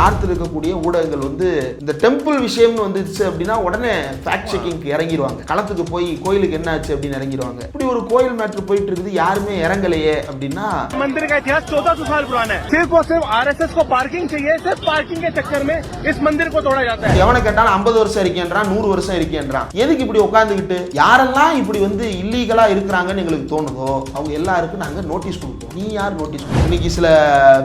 North இருக்கக்கூடிய ஊடகங்கள் வந்து இந்த டெம்பிள் விஷயம்னு வந்துச்சு அப்படின்னா உடனே ஃபேக்ட் செக்கிங்க்கு இறங்கிடுவாங்க. களத்துக்கு போய் கோயிலுக்கு என்ன ஆச்சு அப்படின்னு இறங்கிடுவாங்க. இப்படி ஒரு கோயில் மேட்ரு போயிட்டு இருக்குது, யாருமே இறங்கலையே அப்படின்னா मंदिर का इतिहास 1400 साल पुराना है। सिर्फ और सिर्फ आरएसएस को पार्किंग चाहिए, सिर्फ पार्किंग के चक्कर में इस मंदिर को तोड़ा जाता है। எவனை கேட்டாலும் 50 வருஷம் இருக்கேன்றான், 100 வருஷம் இருக்கேன்றான். எதுக்கு இப்படி உட்காந்துக்கிட்டு யாரெல்லாம் இப்படி வந்து இல்லீகலா இருக்கிறாங்கன்னு எங்களுக்கு தோணுதோ அவங்க எல்லாருக்கும் நாங்க நோட்டீஸ் கொடுப்போம். நீ யார் நோட்டீஸ் கொடுப்போம்? இன்னைக்கு சில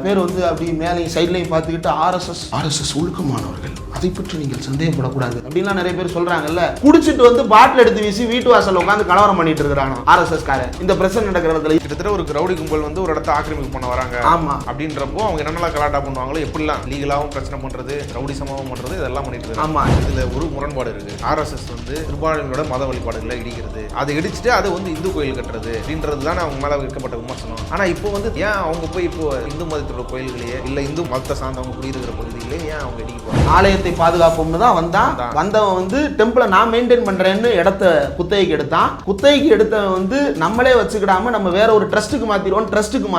பேர் வந்து அப்படி மேலையும் சைட்லையும் பார்த்துக்கிட்டு ஆர்எஸ்எஸ் ஒழுக்கமானவர்கள், அதை பற்றி நீங்கள் சந்தேகப்படக்கூடாது அப்படின்லாம் நிறைய பேர் சொல்றாங்கல்ல. குடிச்சிட்டு வந்து பாட்டில் எடுத்து வீசி வீட்டு வாசல் உட்காந்து கலவரம் பண்ணிட்டு இருக்கிறாங்க ஆர்எஸ்எஸ் காரன். இந்த பிரச்சனை நடக்கிற இடத்துல கிட்டத்தட்ட ஒரு ரவுடி கும்பல் வந்து ஒரு இடத்த ஆக்கிரமிப்பு பண்ண வராங்க. ஆமா, அப்படின்றப்போ அவங்க என்னெல்லாம் கலாட்டா பண்ணுவாங்களோ, எப்படிலாம் லீகலாவும் பிரச்சனை பண்றது, ரவுடி சம்பவம் பண்றது, இதெல்லாம் பண்ணிட்டு இருக்காங்க. ஆமா, இதுல ஒரு முரண்பாடு இருக்கு. ஆர்எஸ்எஸ் வந்து திருப்பாளர்களோட மத வழிபாடுகளை இடிக்கிறது, அதை இடிச்சுட்டு அதை வந்து இந்து கோயில் கட்டுறது அப்படின்றது தான் அவங்க மேல வைக்கப்பட்ட விமர்சனம். ஆனா இப்போ வந்து ஏன் அவங்க போய் இப்போ இந்து மதத்தோட கோயில்களையே இல்ல இந்து மதத்தை சார்ந்தவங்க குடியிருக்கிற பகுதிகளே ஏன் அவங்க இடிக்க போறாங்க? ஆலயத்தை பாதுகாப்போம்னு தான் வந்தவன் வந்து டெம்பிளை நான் மெயின்டைன் பண்றேன்னு இடத்த குத்தகைக்கு எடுத்தான். குத்தகைக்கு எடுத்தவன் வந்து நம்மளே வச்சுக்கிடாம நம்ம வேற ஒரு ட்ரஸ்ட்டுக்கு மாத்திடுவோம். ட்ரஸ்ட்டுக்கு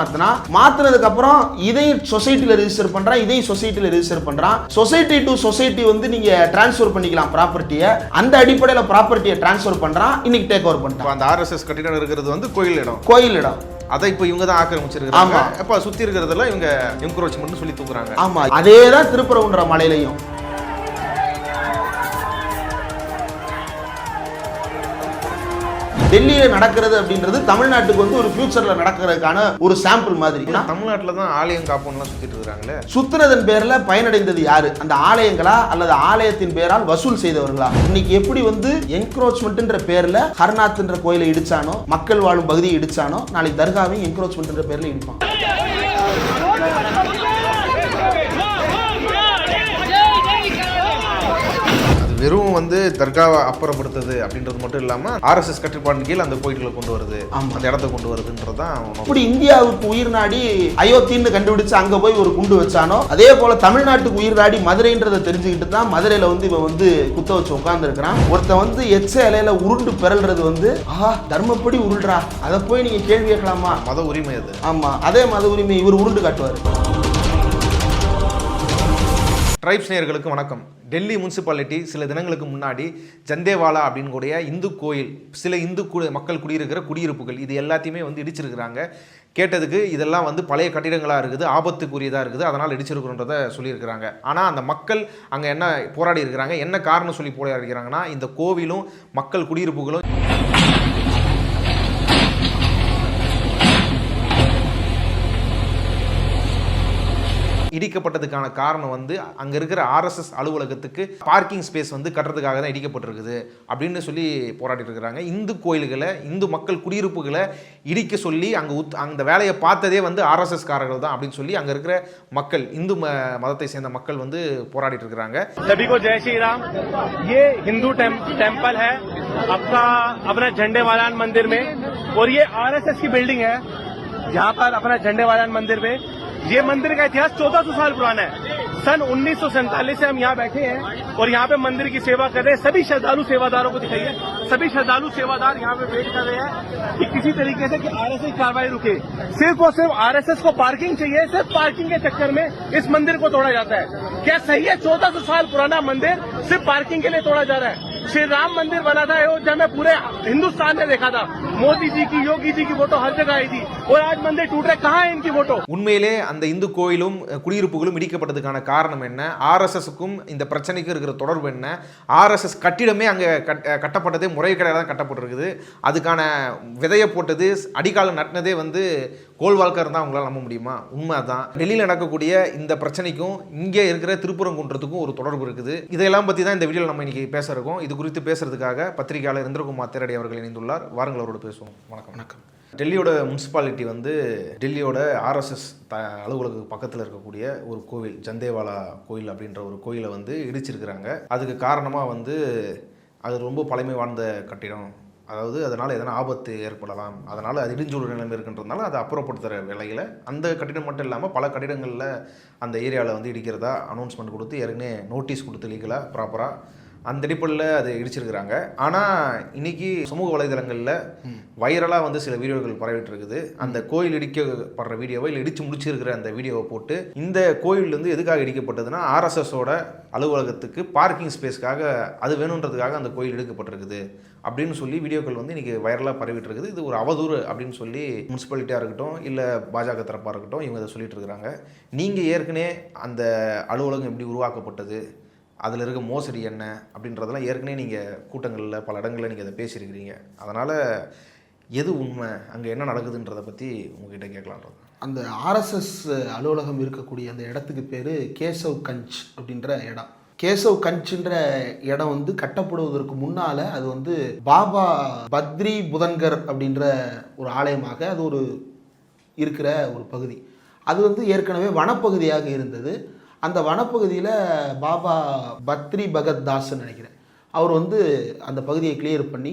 மாத்தினதுக்கு அப்புறம் இதையும் சொசைட்டில ரெஜிஸ்டர் பண்றான், இதையும் சொசைட்டில ரெஜிஸ்டர் பண்றான். சொசைட்டி டு சொசைட்டி வந்து நீங்க டிரான்ஸ்ஃபர் பண்ணிக்கலாம் ப்ராப்பர்ட்டியை. அந்த அடிப்படையில ப்ராப்பர்ட்டியை டிரான்ஸ்ஃபர் பண்றான், இன்னைக்கு டேக் ஓவர் பண்றான். அந்த ஆர்எஸ்எஸ் கட்டிடம் இருக்கிறது வந்து கோயில் இடம். அதை இப்போ இவங்க தான் ஆக்கிரமிச்சிருக்காங்க. அப்ப சுத்தி இருக்கிறதெல்லாம் இவங்க என்க்ரோச்மென்ட் சொல்லி தூக்குறாங்க. ஆமா, அதேதான் திருப்பரங்குன்ற மலையிலையும். டெல்லியில நடக்கிறது அப்படின்றது தமிழ்நாட்டுக்கு வந்து ஒரு ஃபியூச்சர்ல நடக்கிறதுக்கான ஒரு சாம்பிள் மாதிரி. தமிழ்நாட்டுல தான் ஆலயம் காப்போம்லாம் சுத்திட்டு இருக்காங்களே. சுத்துனதன் பேர்ல பயனடைந்தது யாரு? அந்த ஆலயங்களா அல்லது ஆலயத்தின் பேரால் வசூல் செய்தவர்களா? இன்னைக்கு எப்படி வந்து என்க்ரோச்மெண்ட்ன்ற பேர்ல ஹர்நாத்ன்ற கோயிலை இடிச்சானோ, மக்கள் வாழும் பகுதியை இடிச்சானோ, நாளைக்கு தர்காவையும் என்க்ரோச்மெண்ட்ன்ற பேர்ல இடிப்பான். வெறும் வந்து தர்காவை அப்புறப்படுத்துது அப்படின்றது மட்டும் இல்லாம ஆர்எஸ்எஸ் கட்டுப்பாடு கீழ் அந்த கோயில்களை கொண்டு வருது, அந்த இடத்த கொண்டு வருதுன்றதான். இப்படி இந்தியாவுக்கு உயிர் நாடி அயோத்தின்னு கண்டுபிடிச்சு அங்க போய் ஒரு குண்டு வச்சானோ, அதே போல தமிழ்நாட்டுக்கு உயிர் நாடி மதுரைன்றதை தெரிஞ்சுக்கிட்டு தான் மதுரையில வந்து இவன் வந்து குத்த வச்சு உட்கார்ந்து இருக்கிறான். ஒருத்தன் வந்து எச்ச இலையில உருண்டு பிறல்றது வந்து தர்மப்படி உருள்றா, அதை போய் நீங்க கேள்வி கேட்கலாமா? மத உரிமை அது. ஆமா, அதே மத உரிமை இவர் உருண்டு காட்டுவார். ட்ரைப்ஸ் நேயர்களுக்கு வணக்கம். டெல்லி முனிசிபாலிட்டி சில தினங்களுக்கு முன்னாடி ஜந்தேவாலா அப்படின்னு கூடிய இந்து கோயில், சில இந்து மக்கள் குடியிருக்கிற குடியிருப்புகள், இது எல்லாத்தையுமே வந்து இடிச்சிருக்கிறாங்க. கேட்டதுக்கு இதெல்லாம் வந்து பழைய கட்டிடங்களாக இருக்குது, ஆபத்துக்குரியதாக இருக்குது, அதனால் இடிச்சிருக்கிறோன்றதை சொல்லியிருக்கிறாங்க. ஆனால் அந்த மக்கள் அங்கே என்ன போராடி இருக்கிறாங்க, என்ன காரணம் சொல்லி போராடி இருக்கிறாங்கன்னா, இந்த கோவிலும் மக்கள் குடியிருப்புகளும் இடிக்கப்பட்டதுக்கான காரணம் வந்து அங்கே இருக்கிற ஆர்எஸ்எஸ் அலுவலகத்துக்கு பார்க்கிங் ஸ்பேஸ் வந்து கட்டுறதுக்காக தான் இடிக்கப்பட்டிருக்குது அப்படின்னு சொல்லி போராடிட்டு இருக்கிறாங்க. இந்து கோயில்களை, இந்து மக்கள் குடியிருப்புகளை இடிக்க சொல்லி அந்த வேலையை பார்த்ததே வந்து ஆர்எஸ்எஸ் காரர்கள் தான் அப்படின்னு சொல்லி அங்கே இருக்கிற மக்கள், இந்து மதத்தை சேர்ந்த மக்கள் வந்து போராடிட்டு இருக்கிறாங்க. சபிகோ ஜெய் ஸ்ரீராம். ये हिंदू टेम्पल है आपका अपना झंडे वालान मंदिर में, और ये आरएसएस की बिल्डिंग है जहाँ पर अपना झंडे वालान मंदिर में। ये मंदिर का इतिहास 1400 साल पुराना है। सन 1947 से हम यहाँ बैठे हैं और यहाँ पे मंदिर की सेवा कर रहे हैं। सभी श्रद्धालु सेवादारों को दिखाइए, सभी श्रद्धालु सेवादार यहाँ पे वेट कर रहे हैं कि किसी तरीके से कि आरएसएस कार्रवाई रुके। सिर्फ और सिर्फ आरएसएस को पार्किंग चाहिए, सिर्फ पार्किंग के चक्कर में इस मंदिर को तोड़ा जाता है। क्या सही है? 1400 साल पुराना मंदिर सिर्फ पार्किंग के लिए तोड़ा जा रहा है। श्री राम मंदिर बना था अयोध्या में, पूरे हिंदुस्तान ने देखा था। मोदी जी की, योगी जी की फोटो हर जगह आई थी, और आज मंदिर टूट रहा है। कहाँ है इनकी फोटो? உண்மையிலே அந்த இந்து கோயிலும் குடியிருப்புகளும் இடிக்கப்பட்டதுக்கான காரணம் என்ன, ஆர்எஸ்எஸ்க்கும் இந்த பிரச்சனைக்கும் இருக்கிற தொடர்பு என்ன, ஆர்எஸ்எஸ் கட்டிடமே அங்கே கட்டப்பட்டதே முறைகேடாக தான் கட்டப்பட்டிருக்குது, அதுக்கான விதையை போட்டது, அடிக்காலம் நட்டினதே வந்து கோல்வால்கர் தான் உங்களால் நம்ப முடியுமா? உண்மை தான். டெல்லியில் நடக்கக்கூடிய இந்த பிரச்சனைக்கும் இங்கே இருக்கிற திருப்பரங்குன்றத்துக்கும் ஒரு தொடர்பு இருக்குது. இதெல்லாம் பற்றி தான் இந்த வீடியோவில் நம்ம இன்னைக்கு பேச இருக்கோம். இது குறித்து பேசுறதுக்காக பத்திரிகையாளர் இந்திரகுமார் தேரடி அவர்கள் இணைந்துள்ளார். வாருங்கள், அவரோடு பேசுவோம். வணக்கம். டெல்லியோட முனிசிபாலிட்டி வந்து டெல்லியோட ஆர்எஸ்எஸ் அலுவலக பக்கத்தில் இருக்கக்கூடிய ஒரு கோவில், ஜந்தேவாலா கோயில் அப்படின்ற ஒரு கோயிலை வந்து இடிச்சிருக்கிறாங்க. அதுக்கு காரணமாக வந்து அது ரொம்ப பழமை வாழ்ந்த கட்டிடம், அதாவது அதனால் எதனா ஆபத்து ஏற்படலாம், அதனால் அது இடிஞ்சூழல் நிலைமை இருக்குன்றதுனால அதை அப்புறப்படுத்துகிற வேலையில் அந்த கட்டிடம் மட்டும் இல்லாமல் பல கட்டிடங்களில் அந்த ஏரியாவில் வந்து இடிக்கிறதா அனௌன்ஸ்மெண்ட் கொடுத்து ஏற்கனவே நோட்டீஸ் கொடுத்து லீகலாக ப்ராப்பராக அந்த அடிப்படையில் அது இடிச்சிருக்கிறாங்க. ஆனால் இன்னைக்கு சமூக வலைதளங்களில் வைரலாக வந்து சில வீடியோக்கள் பரவிட்டு இருக்குது. அந்த கோயில் இடிக்கப்படுற வீடியோவை இல்லை இடித்து முடிச்சிருக்கிற அந்த வீடியோவை போட்டு இந்த கோயில் வந்து எதுக்காக இடிக்கப்பட்டதுன்னா ஆர்எஸ்எஸோட அலுவலகத்துக்கு பார்க்கிங் ஸ்பேஸ்க்காக அது வேணுன்றதுக்காக அந்த கோயில் இடிக்கப்பட்டிருக்குது அப்படின்னு சொல்லி வீடியோக்கள் வந்து இன்றைக்கி வைரலாக பரவிட்டு இருக்குது. இது ஒரு அவதூறு அப்படின்னு சொல்லி முனிசிபாலிட்டியாக இருக்கட்டும் இல்லை பாஜக தரப்பாக இருக்கட்டும் இவங்க இதை சொல்லிட்டு இருக்கிறாங்க. நீங்கள் ஏற்கனவே அந்த அலுவலகம் எப்படி உருவாக்கப்பட்டது, அதில் இருக்க மோசடி என்ன அப்படின்றதெல்லாம் ஏற்கனவே நீங்கள் கூட்டங்களில் பல இடங்களில் நீங்கள் அதை பேசியிருக்கிறீங்க. அதனால் எது உண்மை, அங்கே என்ன நடக்குதுன்றதை பற்றி உங்ககிட்ட கேட்கலான்றது. அந்த ஆர்எஸ்எஸ் அலுவலகம் இருக்கக்கூடிய அந்த இடத்துக்கு பேர் கேசவ் கஞ்ச் அப்படின்ற இடம். கேசவ் கஞ்சுன்ற இடம் வந்து கட்டப்படுவதற்கு முன்னால் அது வந்து பாபா பத்ரி புதன்கர் அப்படின்ற ஒரு ஆலயமாக அது ஒரு இருக்கிற ஒரு பகுதி. அது வந்து ஏற்கனவே வனப்பகுதியாக இருந்தது. அந்த வனப்பகுதியில் பாபா பத்ரி பகத் தாஸ்ன்னு நினைக்கிறேன், அவர் வந்து அந்த பகுதியை கிளியர் பண்ணி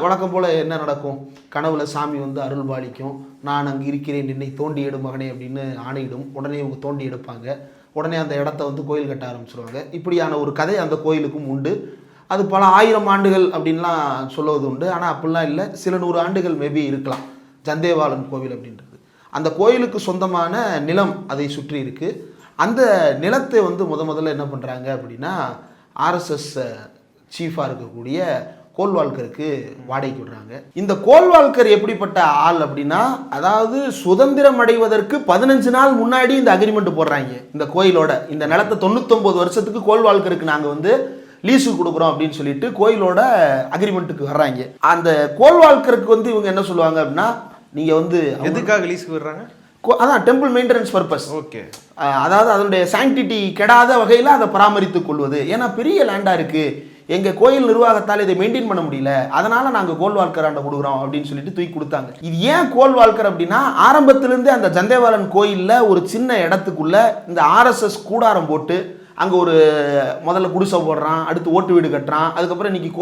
வழக்கம் போல் என்ன நடக்கும், கனவுல சாமி வந்து அருள் பாலிக்கும், நான் அங்கே இருக்கிறேன் என்னை தோண்டி எடு மகனே அப்படின்னு ஆணையிடும். உடனே இவங்க தோண்டி எடுப்பாங்க. உடனே அந்த இடத்த வந்து கோயில் கட்ட ஆரம்பிச்சிருவாங்க. இப்படியான ஒரு கதை அந்த கோயிலுக்கும் உண்டு. அது பல 1000 ஆண்டுகள் அப்படின்லாம் சொல்லுவது உண்டு. ஆனால் அப்படிலாம் இல்லை, சில 100 ஆண்டுகள் மேபி இருக்கலாம். ஜந்தேவாலன் கோவில் அப்படின்றது அந்த கோயிலுக்கு சொந்தமான நிலம் அதை சுற்றி இருக்குது. அந்த நிலத்தை வந்து முதல்ல என்ன பண்ணுறாங்க அப்படின்னா ஆர்எஸ்எஸ் சீஃபாக இருக்கக்கூடிய கோல்வால்கருக்கு வாடகைக்கு விடுறாங்க. இந்த கோல்வால்கர் எப்படிப்பட்ட ஆள் அப்படின்னா, அதாவது சுதந்திரம் அடைவதற்கு 15 நாள் முன்னாடி இந்த அக்ரிமெண்ட் போடுறாங்க. இந்த கோயிலோட இந்த நிலத்தை 99 வருஷத்துக்கு கோல்வால்கருக்கு நாங்கள் வந்து லீஸு கொடுக்குறோம் அப்படின்னு சொல்லிட்டு கோயிலோட அக்ரிமெண்ட்டுக்கு வர்றாங்க. அந்த கோல்வால்கருக்கு வந்து இவங்க என்ன சொல்லுவாங்க அப்படின்னா, நீங்கள் வந்து எதுக்காக லீஸுக்கு விடுறாங்க, அதான் டெம்பிள் மெயின்டெனன்ஸ் பர்பஸ். ஓகே, அதாவது அதனுடைய சாங்டிட்டி கெடாத வகையில் அதை பராமரித்து கொள்வது. ஏன்னா பெரிய லேண்டாக இருக்குது, எங்கள் கோயில் நிர்வாகத்தால் இதை மெயின்டைன் பண்ண முடியல, அதனால் நாங்கள் கோல்வால்கராண்ட கொடுக்குறோம் அப்படின்னு சொல்லிட்டு தூக்கி கொடுத்தாங்க. இது ஏன் கோல்வால்கர் அப்படின்னா, ஆரம்பத்திலேருந்தே அந்த ஜந்தேவாலன் கோயிலில் ஒரு சின்ன இடத்துக்குள்ள இந்த ஆர்எஸ்எஸ் கூடாரம் போட்டு அங்கே ஒரு முதல்ல குடிசை போடுறான், அடுத்து ஓட்டு வீடு கட்டுறான், அதுக்கப்புறம் இன்னைக்கு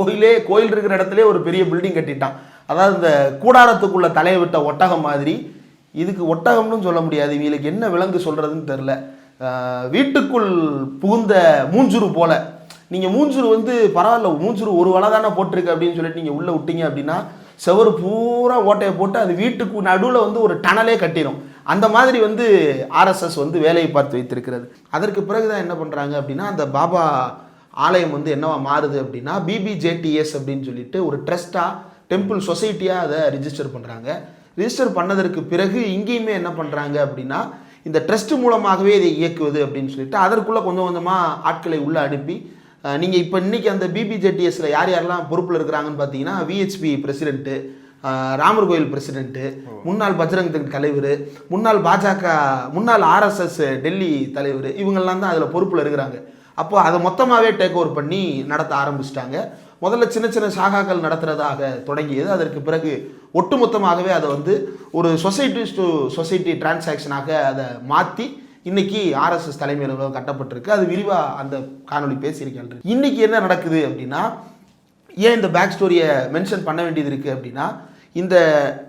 கோயில் இருக்கிற இடத்துல ஒரு பெரிய பில்டிங் கட்டிட்டான். அதாவது இந்த கூடாரத்துக்குள்ள தலையை விட்ட ஒட்டகம் மாதிரி. இதுக்கு ஒட்டகம்னு சொல்ல முடியாது, இவங்களுக்கு என்ன விலங்கு சொல்கிறதுன்னு தெரில. வீட்டுக்குள் புகுந்த மூஞ்சுரு போல. நீங்கள் மூஞ்சுரு வந்து பரவாயில்ல, மூஞ்சுரு ஒரு வலை தானே போட்டிருக்கு அப்படின்னு சொல்லிட்டு நீங்கள் உள்ளே விட்டீங்க அப்படின்னா செவரு பூரா ஓட்டையை போட்டு அது வீட்டுக்கு நடுவில் வந்து ஒரு டனலே கட்டிடும். அந்த மாதிரி வந்து ஆர்எஸ்எஸ் வந்து வேலையை பார்த்து வைத்திருக்கிறது. அதற்கு பிறகு தான் என்ன பண்ணுறாங்க அப்படின்னா, அந்த பாபா ஆலயம் வந்து என்னவா மாறுது அப்படின்னா பிபிஜேடிஎஸ் அப்படின்னு சொல்லிட்டு ஒரு ட்ரஸ்ட்டாக டெம்பிள் சொசைட்டியாக அதை ரிஜிஸ்டர் பண்ணுறாங்க. ரிஜிஸ்டர் பண்ணதற்கு பிறகு இங்கேயுமே என்ன பண்ணுறாங்க அப்படின்னா, இந்த ட்ரஸ்ட் மூலமாகவே இதை இயக்குவது அப்படின்னு சொல்லிட்டு அதற்குள்ளே கொஞ்சம் கொஞ்சமாக ஆட்களை உள்ளே அனுப்பி நீங்கள் இப்போ இன்றைக்கி அந்த பிபிஜேடிஎஸில் யார் யாரெல்லாம் பொறுப்பில் இருக்கிறாங்கன்னு பார்த்தீங்கன்னா, விஹெச்பி பிரசிடென்ட்டு, ராமர் கோயில் பிரசிடென்ட்டு, முன்னாள் பஜ்ரங் தள் தலைவர், முன்னாள் ஆர்எஸ்எஸ் டெல்லி தலைவர், இவங்கெல்லாம் தான் அதில் பொறுப்பில் இருக்கிறாங்க. அப்போ அதை மொத்தமாகவே டேக் ஓவர் பண்ணி நடத்த ஆரம்பிச்சிட்டாங்க. முதல்ல சின்ன சின்ன சாகாக்கள் நடத்துகிறதாக தொடங்கியது. அதற்கு பிறகு ஒட்டுமொத்தமாகவே அதை வந்து ஒரு சொசைட்டி டு சொசைட்டி டிரான்சாக்ஷனாக அதை மாற்றி இன்னைக்கு ஆர்எஸ்எஸ் தலைமையில் கட்டப்பட்டிருக்கு. அது விரிவாக அந்த காணொலி பேசியிருக்கேன். இன்னைக்கு என்ன நடக்குது அப்படின்னா, ஏன் இந்த பேக் ஸ்டோரியை மென்ஷன் பண்ண வேண்டியது இருக்குது அப்படின்னா, இந்த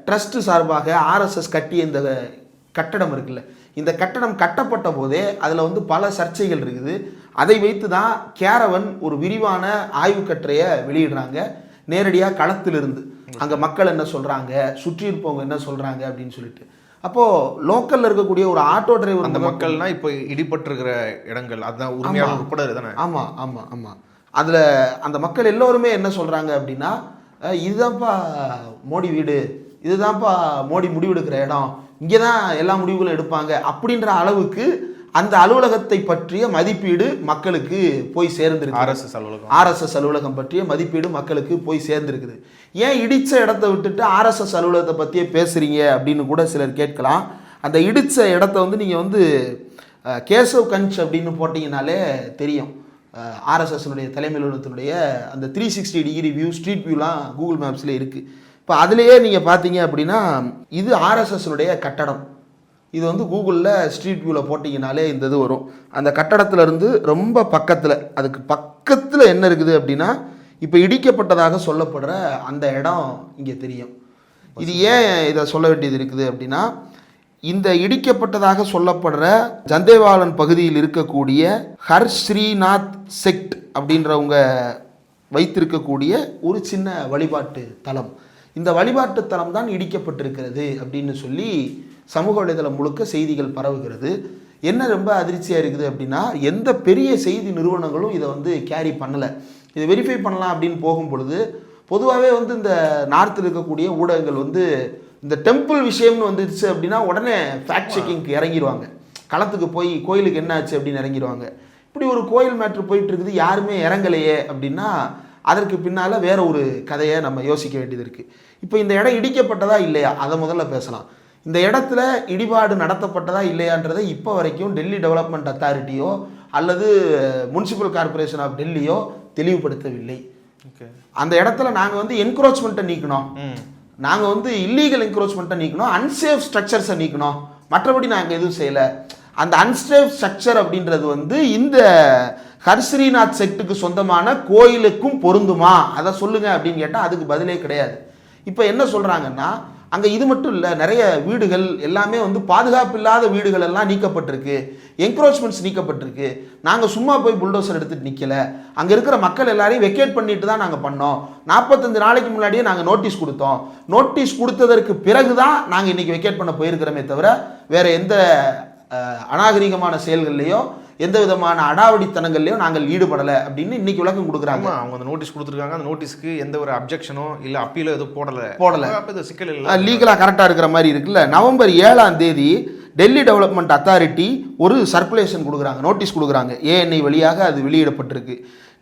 ட்ரஸ்ட் சார்பாக ஆர்எஸ்எஸ் கட்டிய இந்த கட்டடம் இருக்குல்ல, இந்த கட்டடம் கட்டப்பட்ட போதே அதில் வந்து பல சர்ச்சைகள் இருக்குது. அதை வைத்து தான் கேரவன் ஒரு விரிவான ஆய்வு கட்டுரையை வெளியிடுறாங்க. நேரடியாக களத்திலிருந்து அங்கே மக்கள் என்ன சொல்கிறாங்க, சுற்றி இருப்பவங்க என்ன சொல்கிறாங்க அப்படின்னு சொல்லிட்டு. அப்போது லோக்கலில் இருக்கக்கூடிய ஒரு ஆட்டோ டிரைவர், அந்த மக்கள்னா இப்போ இடிபட்டிருக்கிற இடங்கள் அதுதான் உரிமையாக உட்பட தானே. ஆமாம் ஆமாம் ஆமாம். அதில் அந்த மக்கள் எல்லோருமே என்ன சொல்கிறாங்க அப்படின்னா, இதுதான்ப்பா மோடி வீடு, இதுதான்ப்பா மோடி முடிவெடுக்கிற இடம், இங்கே தான் எல்லா முடிவுகளும் எடுப்பாங்க அப்படின்ற அளவுக்கு அந்த அலுவலகத்தை பற்றிய மதிப்பீடு மக்களுக்கு போய் சேர்ந்துருக்கு. ஆர்எஸ்எஸ் அலுவலகம் பற்றிய மதிப்பீடு மக்களுக்கு போய் சேர்ந்துருக்குது. ஏன் இடித்த இடத்த விட்டுட்டு ஆர்எஸ்எஸ் அலுவலகத்தை பற்றியே பேசுகிறீங்க அப்படின்னு கூட சிலர் கேட்கலாம். அந்த இடித்த இடத்த வந்து நீங்கள் வந்து கேசவ் கஞ்ச் அப்படின்னு போட்டிங்கனாலே தெரியும். ஆர்எஸ்எஸ்னுடைய தலைமை அலுவலகத்தினுடைய அந்த 360 டிகிரி வியூ, ஸ்ட்ரீட் வியூலாம் கூகுள் மேப்ஸில் இருக்குது. இப்போ அதுலேயே நீங்கள் பார்த்தீங்க அப்படின்னா இது ஆர்எஸ்எஸ்னுடைய கட்டடம். இது வந்து கூகுளில் ஸ்ட்ரீட் வியூவில் போட்டிங்கனாலே இந்த இது வரும். அந்த கட்டடத்திலேருந்து ரொம்ப பக்கத்தில், அதுக்கு பக்கத்தில் என்ன இருக்குது அப்படின்னா, இப்போ இடிக்கப்பட்டதாக சொல்லப்படுற அந்த இடம் இங்கே தெரியும். இது ஏன் இதை சொல்ல வேண்டியது இருக்குது அப்படின்னா, இந்த இடிக்கப்பட்டதாக சொல்லப்படுற ஜந்தேவாலன் பகுதியில் இருக்கக்கூடிய ஹர் ஸ்ரீநாத் செக்ட் அப்படின்றவங்க வைத்திருக்கக்கூடிய ஒரு சின்ன வழிபாட்டு தலம். இந்த வழிபாட்டு தலம் தான் இடிக்கப்பட்டிருக்கிறது அப்படின்னு சொல்லி சமூக வலைதளம் முழுக்க செய்திகள் பரவுகிறது. என்ன ரொம்ப அதிர்ச்சியாக இருக்குது அப்படின்னா, எந்த பெரிய செய்தி நிறுவனங்களும் இதை வந்து கேரி பண்ணலை. இதை வெரிஃபை பண்ணலாம் அப்படின்னு போகும் பொழுது பொதுவாகவே வந்து இந்த நார்த்தில் இருக்கக்கூடிய ஊடகங்கள் வந்து இந்த டெம்பிள் விஷயம்னு வந்துடுச்சு அப்படின்னா உடனே ஃபேக்ட் செக்கிங்க்கு இறங்கிடுவாங்க. களத்துக்கு போய் கோயிலுக்கு என்ன ஆச்சு அப்படின்னு இறங்கிடுவாங்க. இப்படி ஒரு கோயில் மேட்ரு போயிட்டு இருக்குது, யாருமே இறங்கலையே அப்படின்னா அதற்கு பின்னால் வேற ஒரு கதையை நம்ம யோசிக்க வேண்டியது இருக்குது. இப்போ இந்த இடம் இடிக்கப்பட்டதா இல்லையா, அதை முதல்ல பேசலாம். இந்த இடத்துல இடிபாடு நடத்தப்பட்டதா இல்லையான்றதை இப்போ வரைக்கும் டெல்லி டெவலப்மெண்ட் அத்தாரிட்டியோ அல்லது முனிசிபல் கார்பரேஷன் ஆஃப் டெல்லியோ தெளிவுபடுத்தவில்லை. அந்த இடத்துல நாங்கள் வந்து என்க்ரோச்மெண்ட்டை நீக்கணும், நாங்கள் வந்து இல்லீகல் என்க்ரோச்மெண்ட்டை நீக்கணும், அன்சேஃப் ஸ்ட்ரக்சர்ஸை நீக்கணும், மற்றபடி நாங்கள் எதுவும் செய்யலை. அந்த அன்சேஃப் ஸ்ட்ரக்சர் அப்படின்றது வந்து இந்த ஹர்ஸ்ரீநாத் செக்டுக்கு சொந்தமான கோயிலுக்கும் பொருந்துமா, அதை சொல்லுங்க அப்படின்னு கேட்டால் அதுக்கு பதிலே கிடையாது. இப்போ என்ன சொல்கிறாங்கன்னா, அங்கே இது மட்டும் இல்லை, நிறைய வீடுகள் எல்லாமே வந்து பாதுகாப்பு இல்லாத வீடுகள் எல்லாம் நீக்கப்பட்டிருக்கு, என்க்ரோச்மெண்ட்ஸ் நீக்கப்பட்டிருக்கு. நாங்கள் சும்மா போய் புல்டோசர் எடுத்துகிட்டு நிற்கலை, அங்கே இருக்கிற மக்கள் எல்லாரையும் வெக்கேட் பண்ணிட்டு தான் நாங்கள் பண்ணோம். 45 நாளைக்கு முன்னாடியே நாங்கள் நோட்டீஸ் கொடுத்தோம். நோட்டீஸ் கொடுத்ததற்கு பிறகு தான் நாங்கள் இன்றைக்கி வெக்கேட் பண்ண போயிருக்கிறோமே தவிர வேறு எந்த அநாகரிகமான செயல்கள்லையோ எந்த விதமான அடாவடித்தனங்கள்லையோ நாங்கள் ஈடுபடலை அப்படின்னு இன்னைக்கு விளக்கம் கொடுக்குறாங்க. அவங்க அந்த நோட்டீஸ் கொடுத்துருக்காங்க, அந்த நோட்டீஸ்க்கு எந்த ஒரு அப்ஜெக்ஷனோ இல்லை அப்பீலோ எதுவும் போடலை. அப்போ சிக்கல் இல்லை, லீகலாக கரெக்டாக இருக்கிற மாதிரி இருக்குல்ல. நவம்பர் 7ஆம் தேதி டெல்லி டெவலப்மெண்ட் அத்தாரிட்டி ஒரு சர்க்குலேஷன் கொடுக்குறாங்க, நோட்டீஸ் கொடுக்குறாங்க. ஏஎன்ஐ வழியாக அது வெளியிடப்பட்டிருக்கு.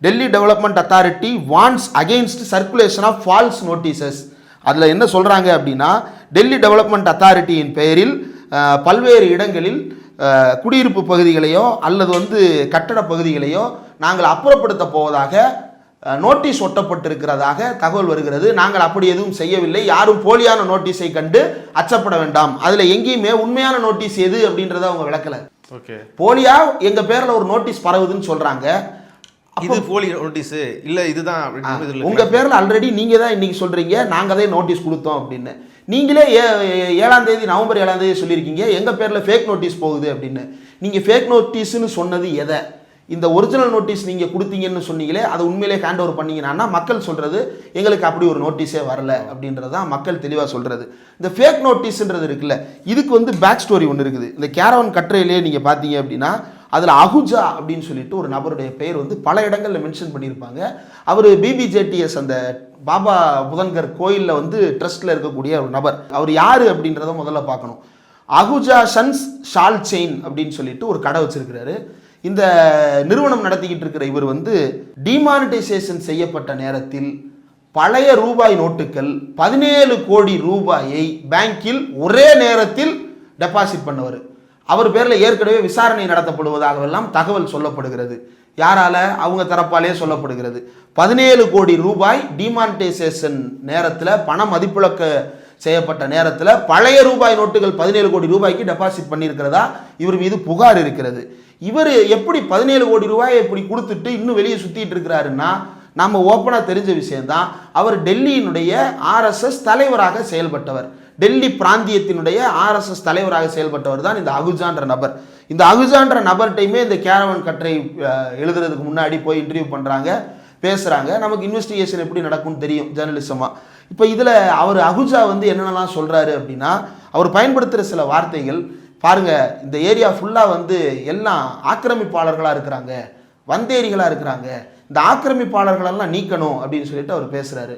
Delhi development authority warns against circulation of false notices. அதில் என்ன சொல்கிறாங்க அப்படின்னா, டெல்லி டெவலப்மெண்ட் அத்தாரிட்டியின் பெயரில் பல்வேறு இடங்களில் குடியிருப்பு பகுதிகளையோ அல்லது வந்து கட்டட பகுதிகளையோ நாங்கள் அப்புறப்படுத்த போவதாக நோட்டீஸ் ஒட்டப்பட்டிருக்கிறதாக தகவல் வருகிறது. நாங்கள் அப்படி எதுவும் செய்யவில்லை, யாரும் போலியான நோட்டீஸை கண்டு அச்சப்பட வேண்டாம். அதில் எங்கேயுமே உண்மையான நோட்டீஸ் எது அப்படின்றத அவங்க விளக்கலை. போலியா எங்கள் பேரில் ஒரு நோட்டீஸ் பரவுதுன்னு சொல்கிறாங்க. இது போலி நோட்டீஸ் இல்லை, இதுதான் உங்கள் பேரில் ஆல்ரெடி நீங்கள் தான் இன்றைக்கி சொல்கிறீங்க நாங்கள் தான் நோட்டீஸ் கொடுத்தோம் அப்படின்னு. நீங்களே 7ஆம் தேதி நவம்பர் 7ஆம் தேதி சொல்லியிருக்கீங்க எங்கள் பேரில் ஃபேக் நோட்டீஸ் போகுது அப்படின்னு. நீங்கள் ஃபேக் நோட்டீஸ்னு சொன்னது எதை? இந்த ஒரிஜினல் நோட்டீஸ் நீங்கள் கொடுத்தீங்கன்னு சொன்னீங்களே, அதை உண்மையிலே ஹேண்ட் ஓவர் பண்ணிங்கன்னா மக்கள் சொல்கிறது எங்களுக்கு அப்படி ஒரு நோட்டீஸே வரல அப்படின்றது தான் மக்கள் தெளிவாக சொல்கிறது. இந்த ஃபேக் நோட்டீஸ்ன்றது இருக்குல்ல, இதுக்கு வந்து பேக் ஸ்டோரி ஒன்று இருக்குது. இந்த கேரவன் கட்டுரையிலே நீங்கள் பார்த்தீங்க அப்படின்னா அதில் அகுஜா அப்படின்னு சொல்லிட்டு ஒரு நபருடைய பெயர் வந்து பல இடங்களில் மென்ஷன் பண்ணியிருப்பாங்க. அவர் பிபிஜேடிஎஸ் அந்த பாபா புதன்கர் கோயிலில் வந்து ட்ரஸ்ட்டில் இருக்கக்கூடிய ஒரு நபர். அவர் யார் அப்படின்றத முதல்ல பார்க்கணும். அகுஜா சன்ஸ் ஷால் செயின் அப்படின்னு சொல்லிட்டு ஒரு கடை வச்சிருக்கிறாரு. இந்த நிறுவனம் நடத்திக்கிட்டு இருக்கிற இவர் வந்து டிமானிட்டைசேஷன் செய்யப்பட்ட நேரத்தில் பழைய ரூபாய் நோட்டுகள் 17 கோடி ரூபாயை பேங்கில் ஒரே நேரத்தில் டெபாசிட் பண்ணவர். அவர் பேரில் ஏற்கனவே விசாரணை நடத்தப்படுவதாகவெல்லாம் தகவல் சொல்லப்படுகிறது. யாரால? அவங்க தரப்பாலே சொல்லப்படுகிறது. 17 கோடி ரூபாய் டிமானிட்டைசேஷன் நேரத்தில், பண மதிப்பிழக்க செய்யப்பட்ட நேரத்தில் பழைய ரூபாய் நோட்டுகள் 17 கோடி ரூபாய்க்கு டெபாசிட் பண்ணியிருக்கிறதா இவர் மீது புகார் இருக்கிறது. இவர் எப்படி 17 கோடி ரூபாயை இப்படி கொடுத்துட்டு இன்னும் வெளியே சுற்றிட்டு இருக்கிறாருன்னா, நம்ம ஓப்பனாக தெரிஞ்ச விஷயம்தான். அவர் டெல்லியினுடைய ஆர்எஸ்எஸ் தலைவராக செயல்பட்டவர், டெல்லி பிராந்தியத்தினுடைய ஆர்எஸ்எஸ் தலைவராக செயல்பட்டவர் தான் இந்த அகுஜான்ற நபர். இந்த அகுஜான்ற நபர்கிட்டையுமே இந்த கேரவன் கட்டுரை எழுதுறதுக்கு முன்னாடி போய் இன்டர்வியூ பண்ணுறாங்க, பேசுகிறாங்க. நமக்கு இன்வெஸ்டிகேஷன் எப்படி நடக்கும்னு தெரியும் ஜேர்னலிசமாக. இப்போ இதில் அவர் அகுஜா வந்து என்னென்னலாம் சொல்கிறாரு அப்படின்னா, அவர் பயன்படுத்துகிற சில வார்த்தைகள் பாருங்கள். இந்த ஏரியா ஃபுல்லாக வந்து எல்லாம் ஆக்கிரமிப்பாளர்களாக இருக்கிறாங்க, வந்தேரிகளாக இருக்கிறாங்க, இந்த ஆக்கிரமிப்பாளர்களெல்லாம் நீக்கணும் அப்படின்னு சொல்லிட்டு அவர் பேசுகிறாரு.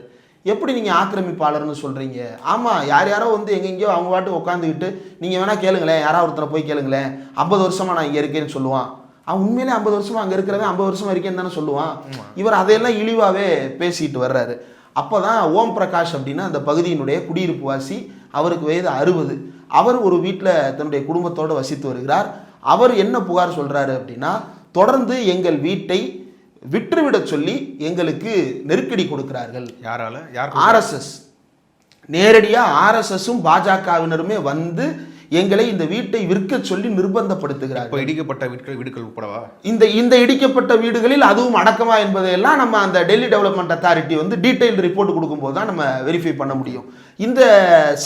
எப்படி நீங்கள் ஆக்கிரமிப்பாளர்னு சொல்கிறீங்க? ஆமாம், யாரோ வந்து எங்கெங்கேயோ அவங்க பாட்டு உட்காந்துக்கிட்டு நீங்கள் வேணால் கேளுங்களேன், யாராவது ஒருத்தரை போய் கேளுங்களேன், 50 வருஷமாக நான் இங்கே இருக்கேன்னு சொல்லுவான். அவன் உண்மையிலே 50 வருஷமாக அங்கே இருக்கிறவன் 50 வருஷமாக இருக்கேன்னு தானே சொல்லுவான். இவர் அதையெல்லாம் இழிவாகவே பேசிட்டு வர்றாரு. அப்போ தான் ஓம் பிரகாஷ் அப்படின்னா அந்த பகுதியினுடைய குடியிருப்பு வாசி, அவருக்கு வயது 60. அவர் ஒரு வீட்டில் தன்னுடைய குடும்பத்தோடு வசித்து வருகிறார். அவர் என்ன புகார் சொல்கிறாரு அப்படின்னா, தொடர்ந்து எங்கள் வீட்டை விற்றுவிட சொல்லி எங்களுக்கு நெருக்கடி கொடுக்கிறார்கள். யாரால? ஆர்எஸ்எஸ். நேரடியாக ஆர்எஸ்எஸும் பாஜகவினருமே வந்து எங்களை இந்த வீட்டை விற்க சொல்லி நிர்பந்தப்படுத்துகிறார்கள். இடிக்கப்பட்ட வீடுகள் உட்படவா? இந்த இடிக்கப்பட்ட வீடுகளில் அதுவும் அடக்கமா என்பதையெல்லாம் நம்ம அந்த டெல்லி டெவலப்மெண்ட் அத்தாரிட்டி வந்து டீடைல் ரிப்போர்ட் கொடுக்கும்போது தான் நம்ம வெரிஃபை பண்ண முடியும். இந்த